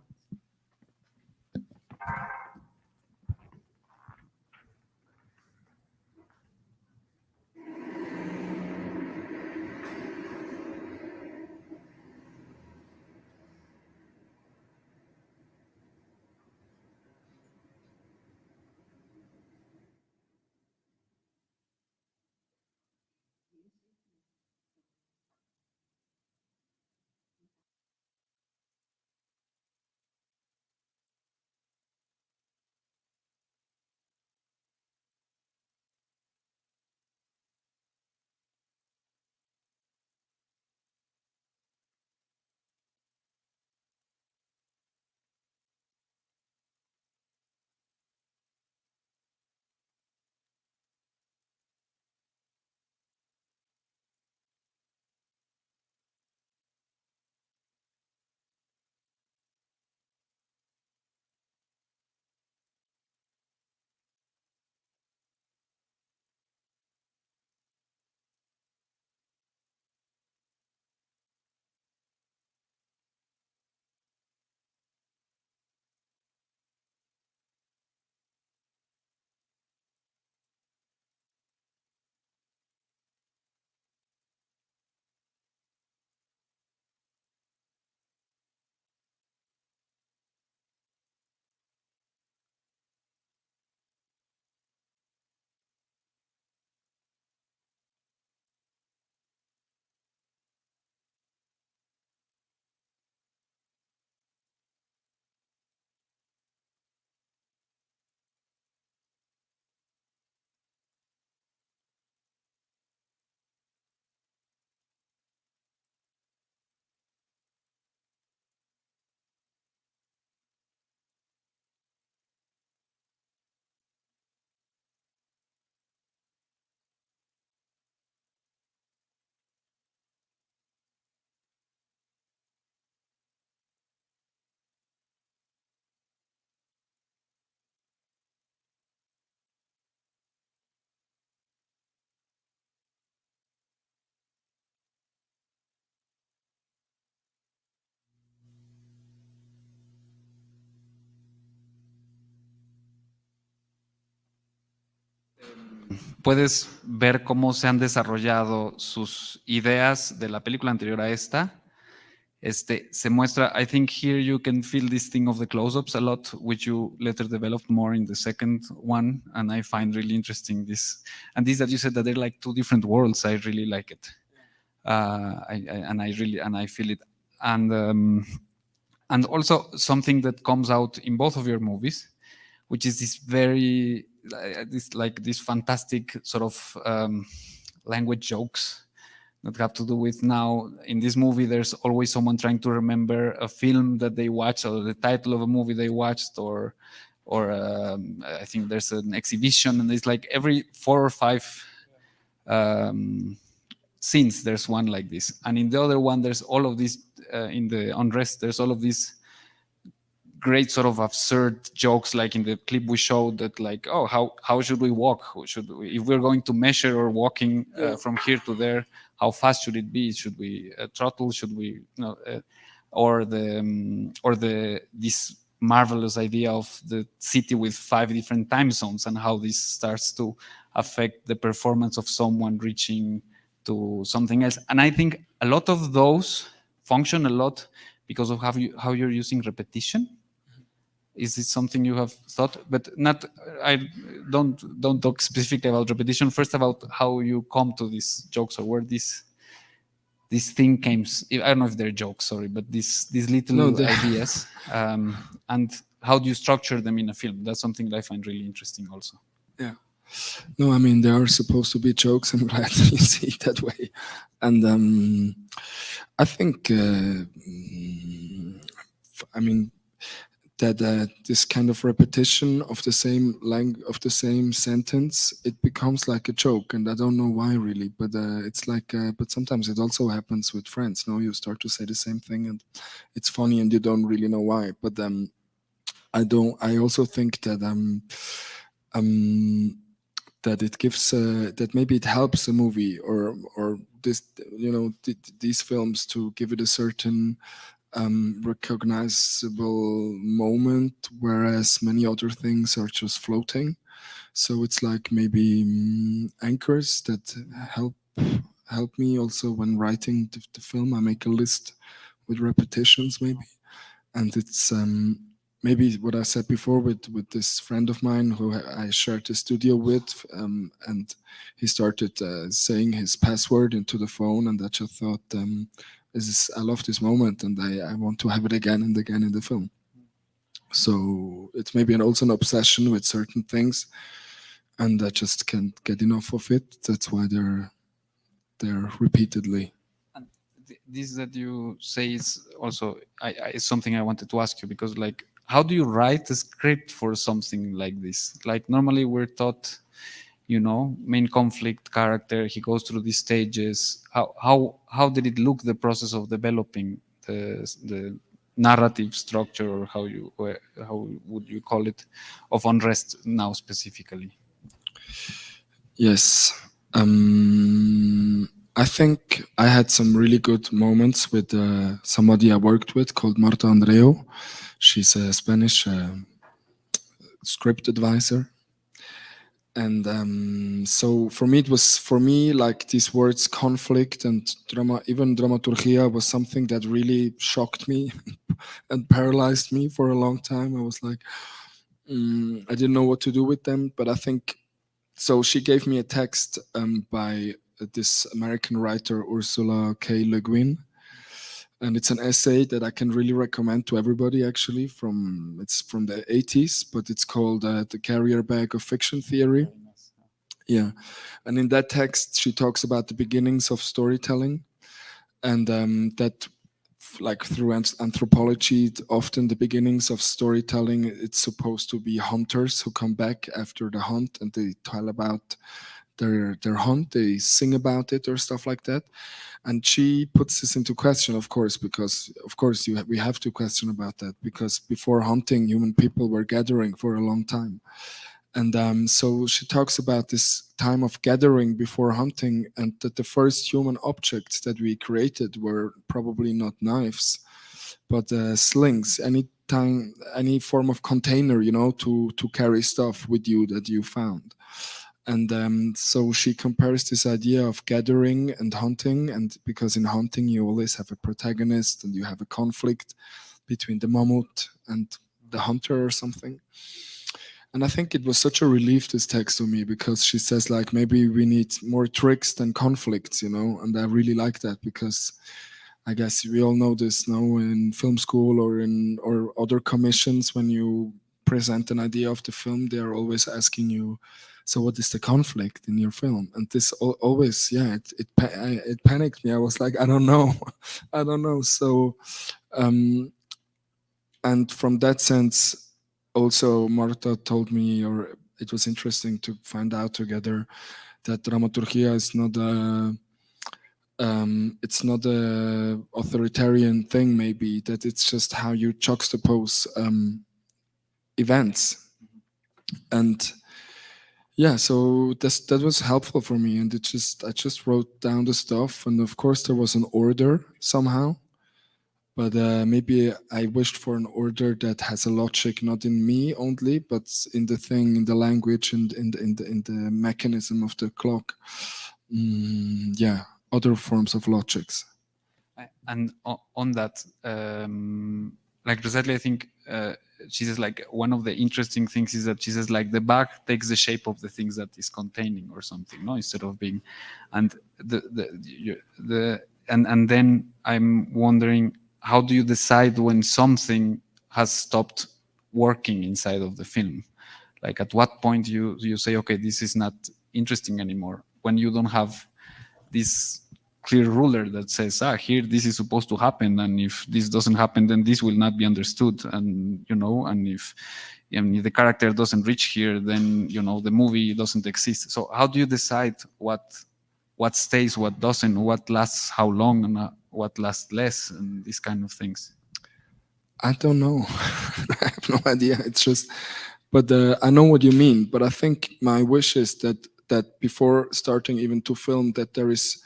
Puedes ver cómo se han desarrollado sus ideas de la película anterior a esta. Se muestra, I think here you can feel this thing of the close-ups a lot, which you later developed more in the second one, and I find really interesting this. And this that you said that they're like two different worlds, I really like it. I feel it. And also something that comes out in both of your movies, which is this very, this fantastic sort of language jokes that have to do with now in this movie there's always someone trying to remember a film that they watched or the title of a movie they watched or I think there's an exhibition and it's like every 4 or 5 scenes there's one like this, and in the other one there's all of these in the Unrest there's all of these great sort of absurd jokes, like in the clip we showed that like, oh, how should we walk? If we're going to measure or walking from here to there, how fast should it be? Should we throttle? Should we, or this marvelous idea of the city with 5 different time zones and how this starts to affect the performance of someone reaching to something else. And I think a lot of those function a lot because of how you're using repetition. Is it something you have thought? But not. I don't talk specifically about repetition. First, about how you come to these jokes or where this thing came. I don't know if they're jokes, sorry, but these little ideas, and how do you structure them in a film? That's something that I find really interesting, also. Yeah. No, I mean, they are supposed to be jokes. I'm glad you see it that way. And I think, I mean, that this kind of repetition of the same sentence, it becomes like a joke, and I don't know why really, but it's like, but sometimes it also happens with friends. No, you start to say the same thing, and it's funny, and you don't really know why. But I also think that that it gives that maybe it helps a movie or this, you know, these films to give it a certain recognizable moment, whereas many other things are just floating. So it's like maybe anchors that help me also when writing the film. I make a list with repetitions maybe, and it's maybe what I said before with this friend of mine who I shared the studio with, and he started saying his password into the phone, and I just thought, I love this moment, and I want to have it again and again in the film. So it's maybe also an obsession with certain things, and I just can't get enough of it. That's why they're repeatedly. And this that you say is also is something I wanted to ask you, because like, how do you write a script for something like this? Like normally we're taught, you know, main conflict character, he goes through these stages. How did it look, the process of developing the narrative structure, or how would you call it, of Unrest now specifically? Yes. I think I had some really good moments with somebody I worked with called Marta Andreu. She's a Spanish script advisor. And so for me, it was like these words conflict and drama, even dramaturgia, was something that really shocked me and paralyzed me for a long time. I was like, I didn't know what to do with them, but I think so. She gave me a text by this American writer Ursula K. Le Guin, and it's an essay that I can really recommend to everybody. Actually, it's from the 80s, but it's called "The Carrier Bag of Fiction Theory." Yeah, and in that text, she talks about the beginnings of storytelling, and that, like through anthropology, often the beginnings of storytelling, it's supposed to be hunters who come back after the hunt and they tell about their hunt, they sing about it or stuff like that. And she puts this into question, of course, because of course we have to question about that, because before hunting, human people were gathering for a long time. And so she talks about this time of gathering before hunting, and that the first human objects that we created were probably not knives, but slings, any form of container, you know, to carry stuff with you that you found. And so she compares this idea of gathering and hunting, and because in hunting you always have a protagonist and you have a conflict between the mammoth and the hunter or something. And I think it was such a relief, this text, to me, because she says, like, maybe we need more tricks than conflicts, you know. And I really like that, because I guess we all know this now in film school or other commissions. When you present an idea of the film, they are always asking you, so what is the conflict in your film? And this always, yeah, it panicked me. I was like, I don't know. I don't know. So, and from that sense, also Marta told me, or it was interesting to find out together, that dramaturgia is not it's not a authoritarian thing, maybe, that it's just how you juxtapose events. And yeah, so that was helpful for me, and I just wrote down the stuff, and of course there was an order somehow. But maybe I wished for an order that has a logic, not in me only, but in the thing, in the language, and in the mechanism of the clock. Yeah, other forms of logics. And on that, like Rosalie, I think she says, like, one of the interesting things is that she says, like, the bag takes the shape of the things that is containing or something, no, instead of being, and and then I'm wondering, how do you decide when something has stopped working inside of the film? Like, at what point you say, okay, this is not interesting anymore, when you don't have this clear ruler that says, here this is supposed to happen, and if this doesn't happen, then this will not be understood, and you know, and if the character doesn't reach here, then you know, the movie doesn't exist. So how do you decide what stays, what doesn't, what lasts how long, and what lasts less, and these kind of things? I don't know. I have no idea. It's just, but I know what you mean. But I think my wish is that that before starting even to film, that there is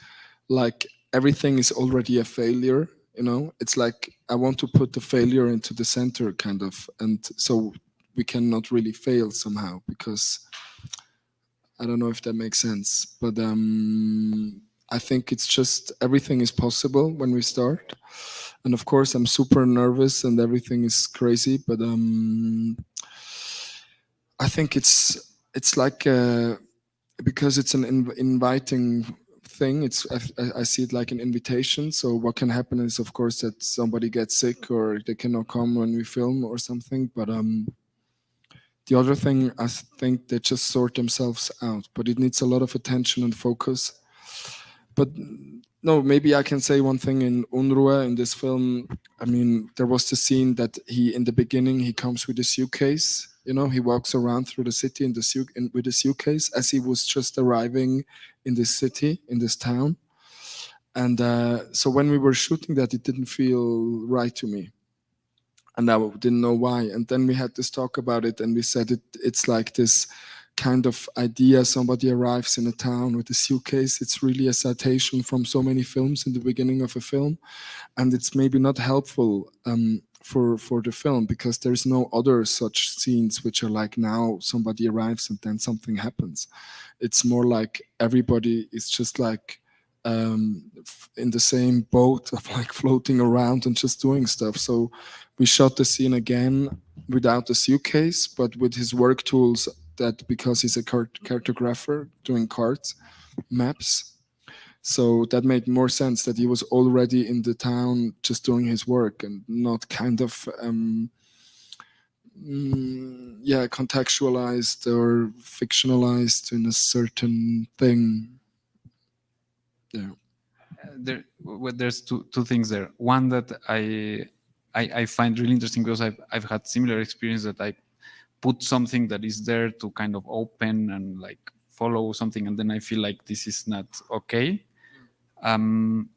like everything is already a failure. You know, it's like I want to put the failure into the center, kind of, and so we cannot really fail somehow, because I don't know if that makes sense, but I think it's just everything is possible when we start. And of course, I'm super nervous and everything is crazy, but I think it's like because it's an inviting thing. I see it like an invitation. So what can happen is, of course, that somebody gets sick or they cannot come when we film or something. But the other thing, I think they just sort themselves out. But it needs a lot of attention and focus. But no, maybe I can say one thing in Unruhe in this film. I mean, there was the scene that in the beginning, he comes with a suitcase. You know, he walks around through the city with a suitcase as he was just arriving in this city, in this town. And so when we were shooting that, it didn't feel right to me. And I didn't know why. And then we had this talk about it, and we said it's like this kind of idea. Somebody arrives in a town with a suitcase. It's really a citation from so many films in the beginning of a film, and it's maybe not helpful for the film, because there's no other such scenes which are like, now somebody arrives and then something happens. It's more like everybody is just like in the same boat of like floating around and just doing stuff. So we shot the scene again without the suitcase, but with his work tools, that because he's a cartographer doing cards, maps. So that made more sense that he was already in the town just doing his work and not kind of contextualized or fictionalized in a certain thing. Yeah. There's two things there. One that I find really interesting, because I've had similar experience, that I put something that is there to kind of open and like follow something, and then I feel like this is not okay. And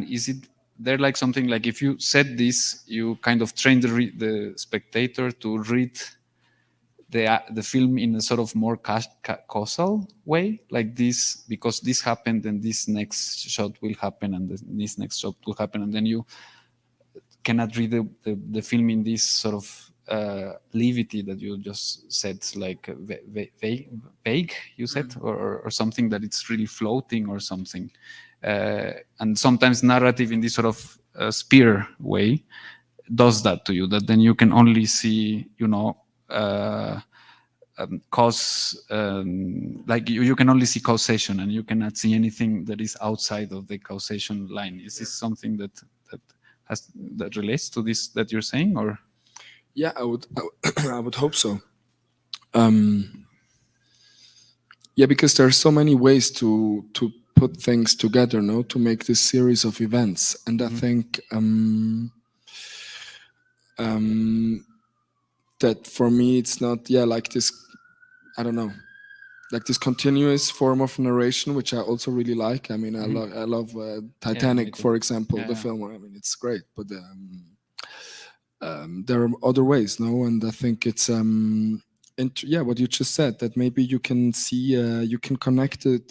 is it there like something like, if you said this, you kind of train the spectator to read the film in a sort of more causal way, like this, because this happened and this next shot will happen and this next shot will happen, and then you cannot read the film in this sort of levity that you just said, like vague, you said, or something that it's really floating or something. And sometimes narrative in this sort of spear way does that to you, that then you can only see, you know, cause, like you can only see causation, and you cannot see anything that is outside of the causation line. Is this something that relates to this that you're saying, or? Yeah, I would hope so. Yeah, because there are so many ways to put things together, no, to make this series of events, and I think that for me it's not like this, I don't know, like this continuous form of narration, which I also really like. I mean, I love Titanic, for example, the film. I mean, it's great, but there are other ways, no, and I think it's what you just said, that maybe you can see, you can connect the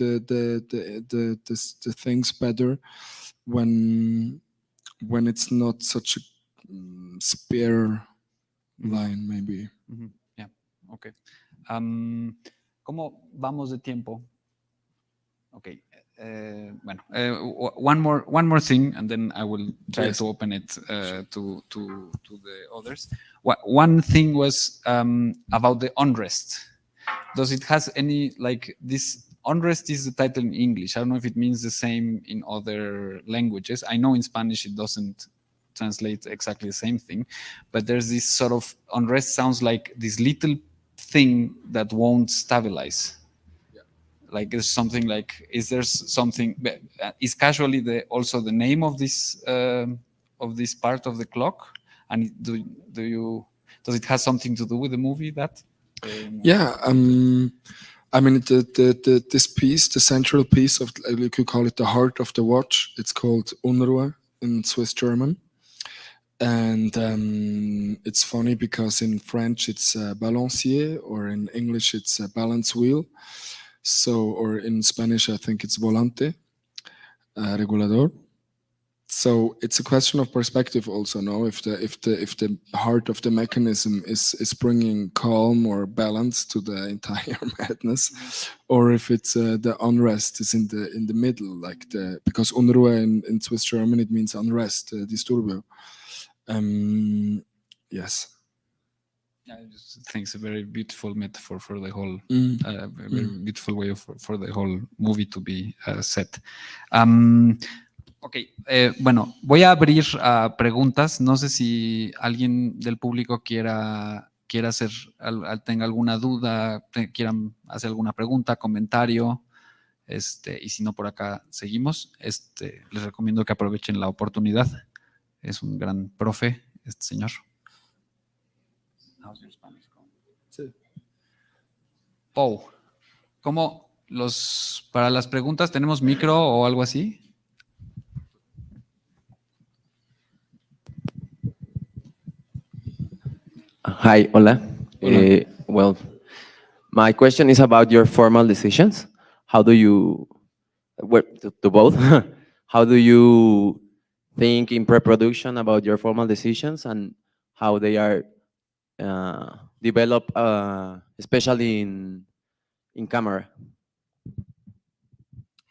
things better when it's not such a spare line, maybe. Yeah, okay. ¿Cómo vamos de tiempo? Okay. Bueno, one more thing, and then I will try to open it to the others. One thing was about the Unrest. Does it has any, like, this Unrest is the title in English? I don't know if it means the same in other languages. I know in Spanish it doesn't translate exactly the same thing, but there's this sort of unrest, sounds like this little thing that won't stabilize. Like there's something like, is there something, is casually also the name of this part of the clock? And does it have something to do with the movie that? I mean, this piece, the central piece of, you could call it the heart of the watch. It's called Unruhe in Swiss German. And it's funny because in French it's balancier, or in English it's a balance wheel. So, or in Spanish, I think it's volante, regulador. So it's a question of perspective also, no? If the heart of the mechanism is bringing calm or balance to the entire madness, or if it's the unrest is in the middle, like because Unruhe in Swiss German it means unrest, disturbio. Yes. I just think it's a very beautiful metaphor for the whole, very beautiful way for the whole movie to be set. Ok, bueno, voy a abrir preguntas. No sé si alguien del público quiera hacer, tenga alguna duda, quieran hacer alguna pregunta, comentario. Y si no, por acá seguimos. Les recomiendo que aprovechen la oportunidad. Es un gran profe, este señor. How's your Spanish? Sí. Paul, ¿cómo para las preguntas tenemos micro o algo así? Hi, hola. Well, my question is about your formal decisions. How do you, to both, how do you think in pre-production about your formal decisions and how they are developed, especially in camera?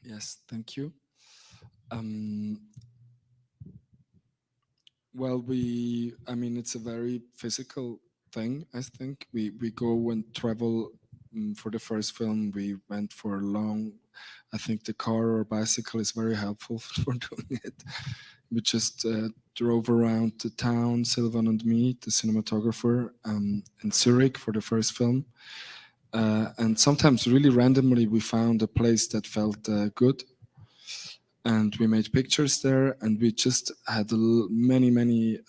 Yes, thank you. Well, I mean, it's a very physical thing, I think. We go and travel. For the first film, we went for long. I think the car or bicycle is very helpful for doing it. We just drove around the town, Silvan and me, the cinematographer, in Zurich for the first film. And sometimes really randomly, we found a place that felt good. And we made pictures there, and we just had many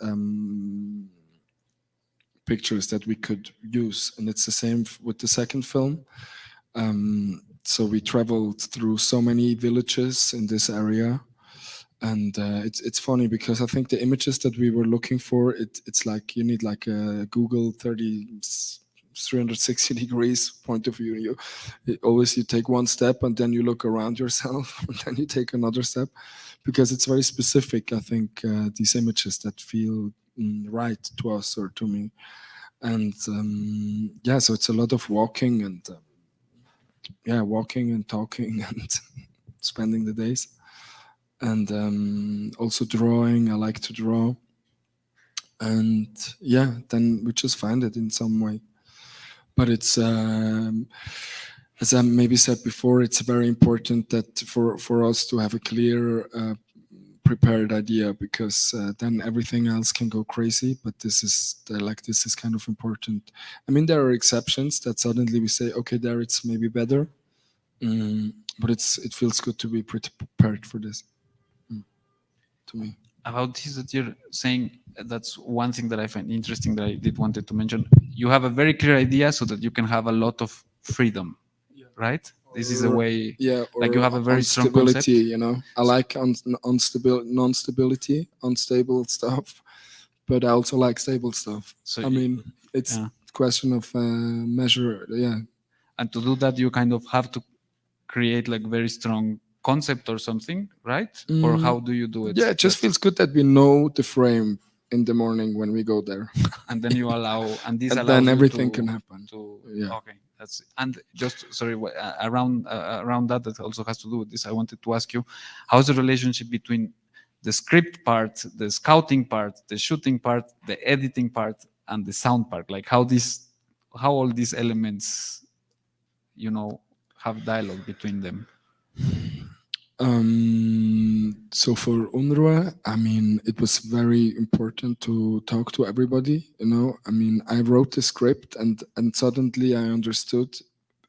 pictures that we could use. And it's the same with the second film. So we traveled through so many villages in this area. And it's funny because I think the images that we were looking for, it's like you need like a Google 360 degrees point of view. You take one step and then you look around yourself and then you take another step, because it's very specific. I think these images that feel right to us or to me. And yeah, so it's a lot of walking and walking and talking and spending the days. And also drawing. I like to draw. And yeah, then we just find it in some way. But it's, as I maybe said before, it's very important that for us to have a clear, prepared idea, because then everything else can go crazy. But this is kind of important. I mean, there are exceptions that suddenly we say, okay, there it's maybe better. But it feels good to be prepared for this. To me. About this that you're saying, that's one thing that I find interesting that I did wanted to mention. You have a very clear idea so that you can have a lot of freedom, right? This is a way, like you have a very strong concept. You know, I like non-stability, unstable stuff, but I also like stable stuff. So I mean, it's a question of measure, And to do that, you kind of have to create like very strong concept or something, right? Or how do you do it? Yeah, it just feels good that we know the frame in the morning when we go there. And then you allow, and this allows then everything can happen. Okay, that's, and just sorry, around that also has to do with this. I wanted to ask you, how's the relationship between the script part, the scouting part, the shooting part, the editing part, and the sound part? Like how all these elements, you know, have dialogue between them. So for Unrua, I mean, it was very important to talk to everybody, you know. I mean, I wrote the script and suddenly I understood,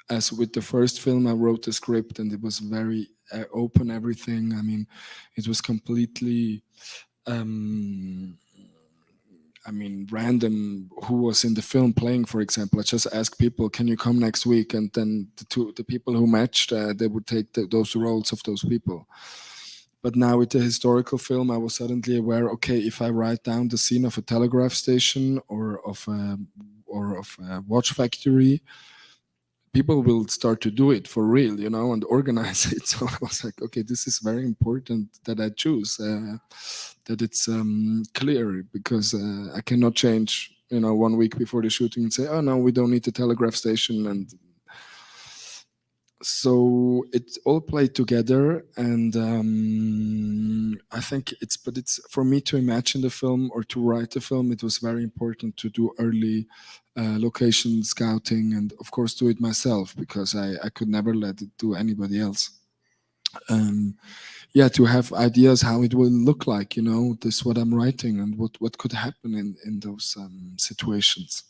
as with the first film, I wrote the script and it was very open, everything. I mean, it was completely, random who was in the film playing, for example. I just asked people, can you come next week? And then the people who matched, they would take those roles of those people. But now with the historical film, I was suddenly aware, okay, if I write down the scene of a telegraph station or of a watch factory, people will start to do it for real, you know, and organize it. So I was like, okay, this is very important that I choose, that it's clear, because I cannot change, you know, 1 week before the shooting and say, oh no, we don't need the telegraph station. And so it all played together, and I think it's for me to imagine the film or to write the film, it was very important to do early location scouting, and of course do it myself, because I could never let it do anybody else. Yeah, to have ideas how it will look like, you know, this what I'm writing, and what could happen in those situations.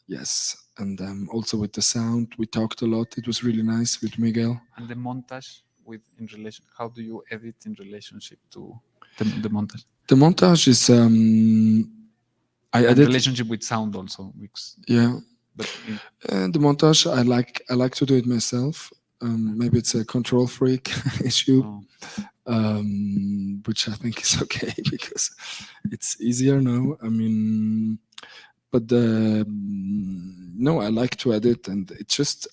Yes, and also with the sound, we talked a lot. It was really nice with Miguel. And the montage in relation, how do you edit in relationship to the montage? The montage is I And edit relationship with sound also. Yeah, But the montage I like to do it myself. Maybe it's a control freak issue, which I think is okay because it's easier now. I mean, but no, I like to edit, and it just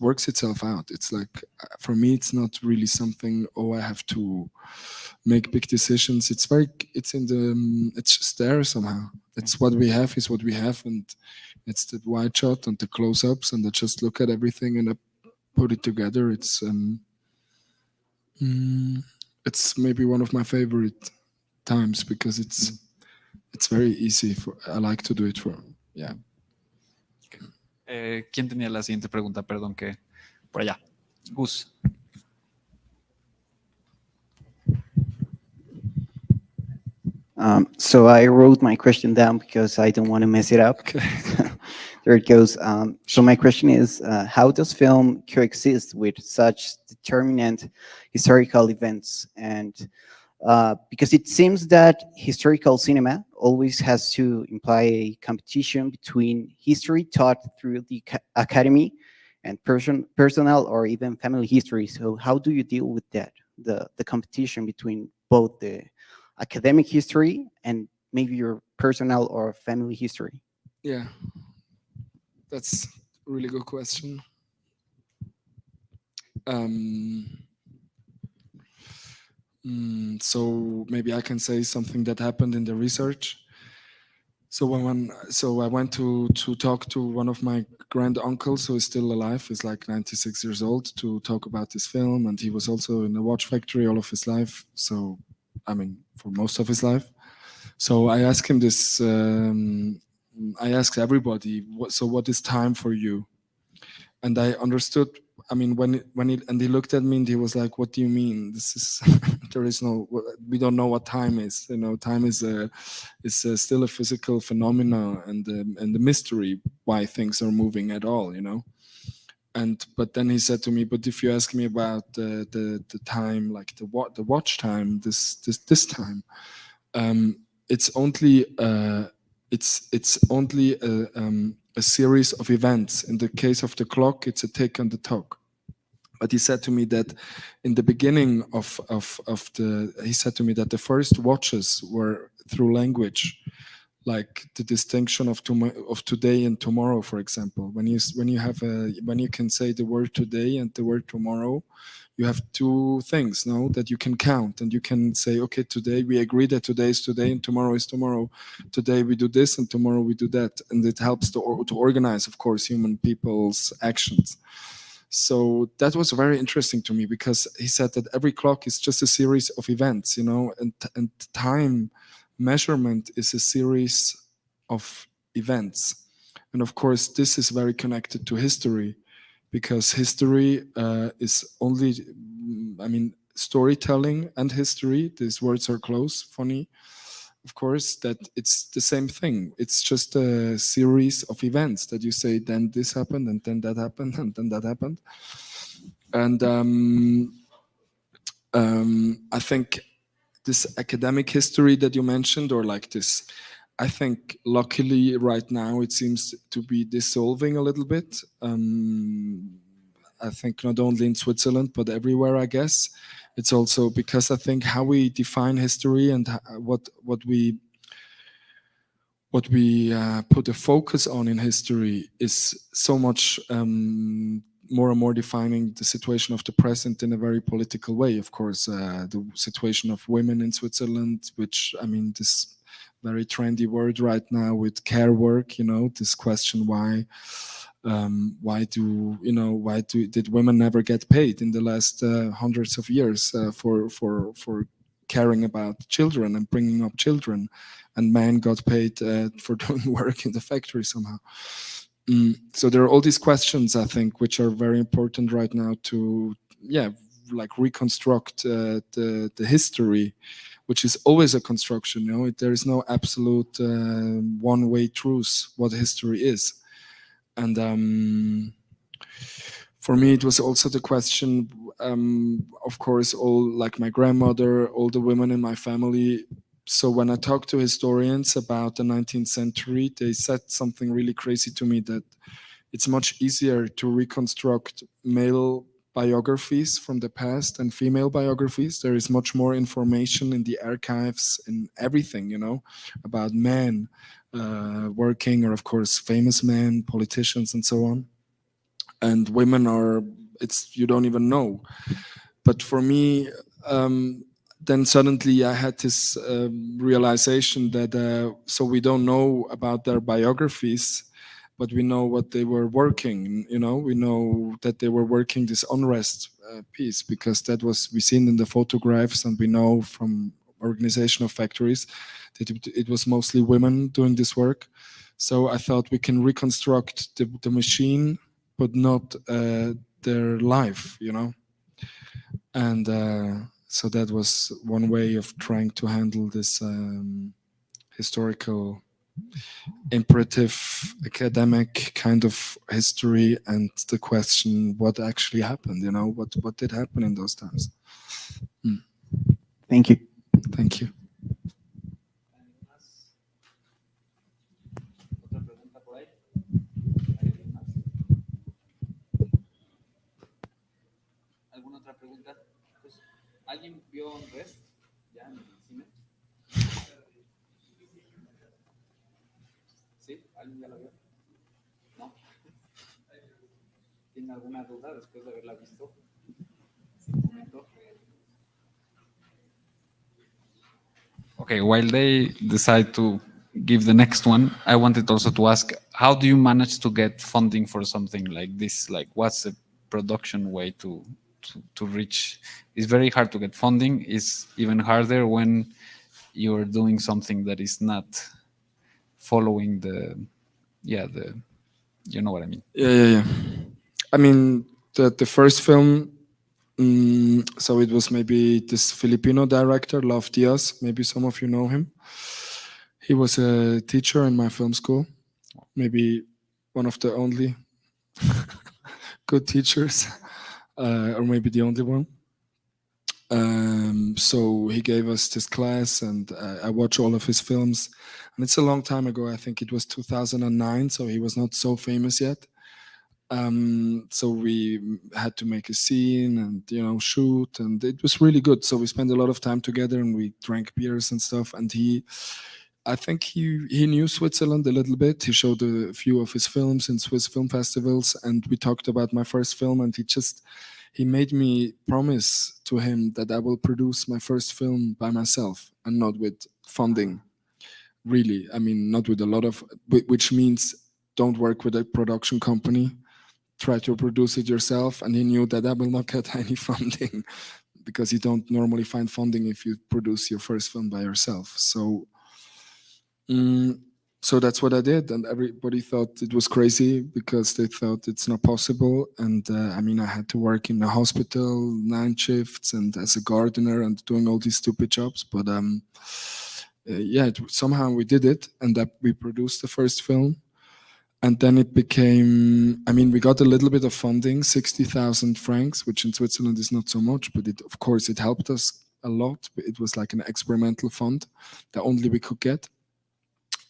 works itself out. It's like for me, it's not really something. Oh, I have to make big decisions. It's just there somehow. It's what we have is what we have, and it's the wide shot and the close-ups, and I just look at everything and I put it together. It's maybe one of my favorite times because it's very easy. I like to do it yeah. ¿Quién tenía la siguiente pregunta? Perdón, que por allá. Gus. So I wrote my question down because I don't want to mess it up. Okay. There it goes. So my question is, how does film coexist with such determinant historical events? And because it seems that historical cinema always has to imply a competition between history taught through the academy and personal or even family history. So how do you deal with that, the competition between both the academic history and maybe your personal or family history? Yeah, that's a really good question. So maybe I can say something that happened in the research. So I went to talk to one of my grand uncles who is still alive. He's like 96 years old, to talk about this film, and he was also in a watch factory all of his life. So, I mean, for most of his life. So I asked him this. I asked everybody, what is time for you? And I understood. I mean, he looked at me and he was like, "What do you mean? This is there is no. We don't know what time is. You know, time is still a physical phenomena, and the mystery why things are moving at all. You know." But then he said to me, "But if you ask me about the time, like the watch time, this time, it's only a series of events. In the case of the clock, it's a tick on the clock." But he said to me that in the beginning he said to me that the first watches were through language, like the distinction of today and tomorrow, for example. When you can say the word today and the word tomorrow, you have two things, no, that you can count, and you can say, okay, today we agree that today is today and tomorrow is tomorrow. Today we do this and tomorrow we do that, and it helps to organize, of course, human people's actions. So that was very interesting to me, because he said that every clock is just a series of events, you know, and time measurement is a series of events. And of course, this is very connected to history, because history is only, I mean, storytelling and history, these words are close, funny, of course, that it's the same thing. It's just a series of events that you say, then this happened, and then that happened, and then that happened. And I think this academic history that you mentioned, or like this, I think luckily right now it seems to be dissolving a little bit. I think not only in Switzerland, but everywhere, I guess. It's also because I think how we define history and what what we put a focus on in history is so much more and more defining the situation of the present in a very political way. Of course, the situation of women in Switzerland, which, I mean, this very trendy word right now with care work, you know, this question why did women never get paid in the last hundreds of years for caring about children and bringing up children, and men got paid for doing work in the factory somehow. So there are all these questions, I think, which are very important right now to, like reconstruct the history, which is always a construction. You know, there is no absolute one-way truth what history is. And for me, it was also the question, of course, all like my grandmother, all the women in my family. So when I talk to historians about the 19th century, they said something really crazy to me, that it's much easier to reconstruct male biographies from the past and female biographies. There is much more information in the archives and everything, you know, about men working, or of course famous men, politicians, and so on. And women are, you don't even know. But for me, then suddenly I had this realization that so we don't know about their biographies, but we know what they were working. You know, we know that they were working this Unrest piece, because that was we seen in the photographs, and we know from organization of factories that it was mostly women doing this work. So I thought we can reconstruct the machine, but not their life, you know. And so that was one way of trying to handle this historical, imperative, academic kind of history, and the question what actually happened, you know, what did happen in those times. Thank you. Thank you. ¿Alguna otra pregunta? Pues, ¿alguien vio Unrest ya en el cine? ¿Sí? ¿Alguien ya la vio? ¿No? ¿Tiene alguna duda después de haberla visto? Okay, while they decide to give the next one, I wanted also to ask, how do you manage to get funding for something like this? Like, what's the production way to reach? It's very hard to get funding. It's even harder when you're doing something that is not following you know what I mean? Yeah. I mean, the first film, so it was maybe this Filipino director, Love Diaz. Maybe some of you know him. He was a teacher in my film school, maybe one of the only good teachers, or maybe the only one. So he gave us this class, and I watch all of his films. And it's a long time ago. I think it was 2009, so he was not so famous yet. So we had to make a scene and, you know, shoot, and it was really good. So we spent a lot of time together, and we drank beers and stuff. And I think he knew Switzerland a little bit. He showed a few of his films in Swiss film festivals, and we talked about my first film, and he made me promise to him that I will produce my first film by myself and not with funding. Really, I mean, not with a lot of, which means don't work with a production company, try to produce it yourself. And he knew that I will not get any funding, because you don't normally find funding if you produce your first film by yourself. So that's what I did, and everybody thought it was crazy because they thought it's not possible. And I mean, I had to work in a hospital 9 shifts and as a gardener and doing all these stupid jobs. But somehow we did it, and that we produced the first film. And then it became, I mean, we got a little bit of funding, 60,000 francs, which in Switzerland is not so much, but of course it helped us a lot. It was like an experimental fund that only we could get.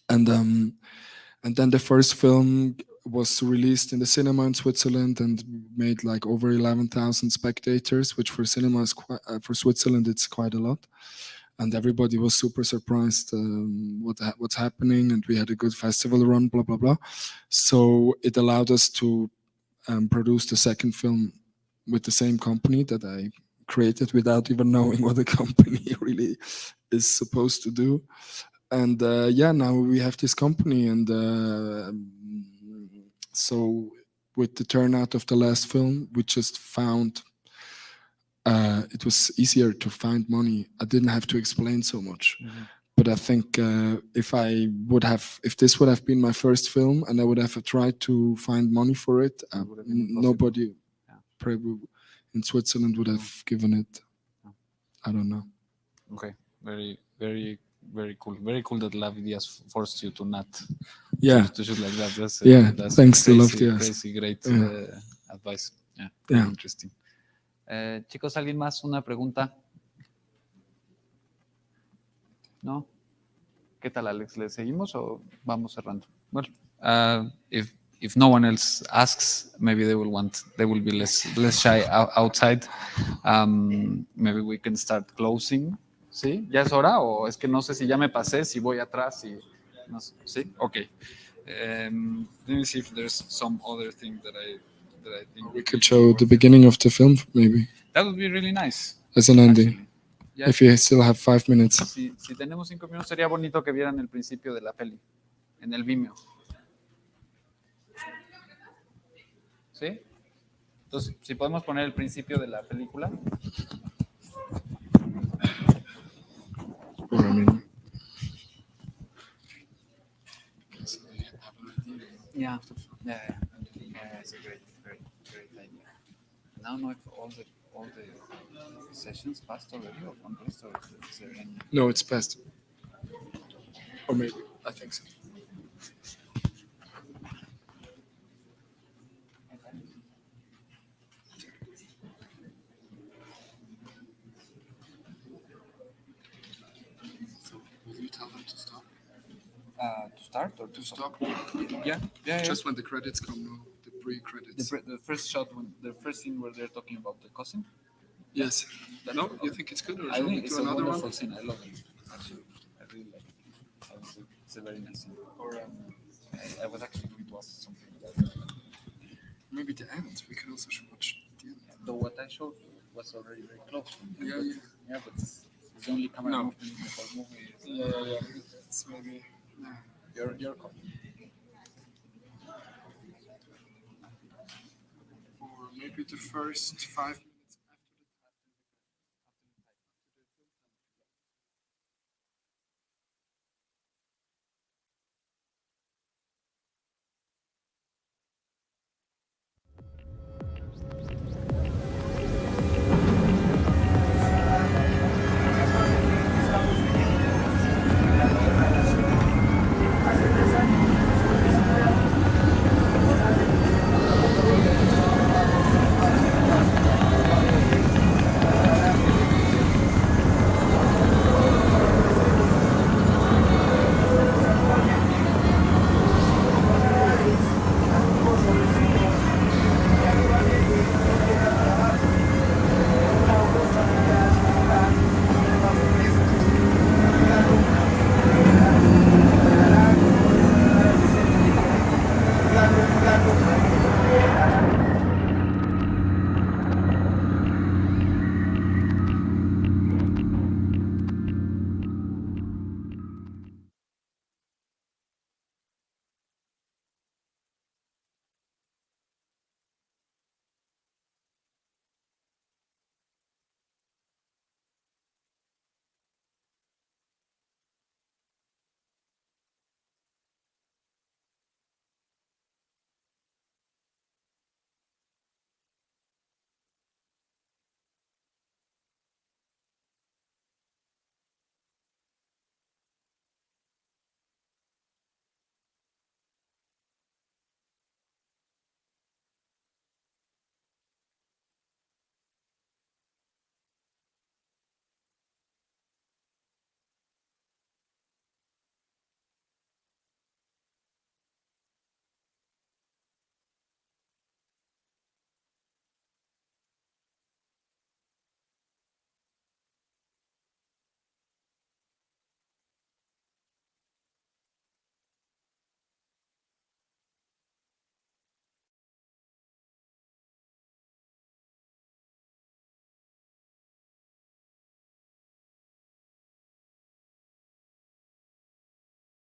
And then the first film was released in the cinema in Switzerland and made like over 11,000 spectators, which for cinema is quite, for Switzerland it's quite a lot. and everybody was super surprised what's happening, and we had a good festival run, blah blah blah. So it allowed us to produce the second film with the same company that I created without even knowing what the company really is supposed to do. And yeah, now we have this company, and so with the turnout of the last film, we just found it was easier to find money. I didn't have to explain so much. But I think if this would have been my first film and I would have tried to find money for it, nobody probably in Switzerland would have given it. I don't know. Okay, very, very, very cool. Very cool that Love Diaz forced you to not to shoot like that. That's, that's thanks crazy, to Love Diaz. Crazy, great advice. Yeah, Yeah. interesting. Chicos, ¿alguien más? ¿Una pregunta? ¿No? ¿Qué tal, Alex? ¿Le seguimos o vamos cerrando? Well, if no one else asks, maybe they will be less shy outside. Maybe we can start closing. ¿Sí? ¿Ya es hora? O es que no sé si ya me pasé, si voy atrás y no sé. ¿Sí? Okay. Let me see if there's some other thing that I think We could show the beginning of the film, maybe. That would be really nice. As an ending. Actually. Yeah. If you still have 5 minutes. Si tenemos 5 minutos, sería bonito que vieran el principio de la peli, en el Vimeo. ¿Sí? Entonces, si podemos poner el principio de la película. Yeah, it's a great idea. Now, know if all the sessions passed already or Unrest, or is there any? No, it's past. Or maybe, I think so. Will you tell them to stop? To start or to stop? Yeah. Just when the credits come, no, the pre-credits. The first shot, the first scene where they're talking about the cousin. Yes. No, you think it's good, or I shall we think it's do a another wonderful one? scene. I love it. Actually, I really like it. It's a very nice scene. Or I was actually going to ask something about that. Maybe the end. We could also watch the end. Though what I showed was already very close. Yeah. But it's the only camera No. movement in the whole movie. Yeah. It's maybe. Your call. Or maybe the first 5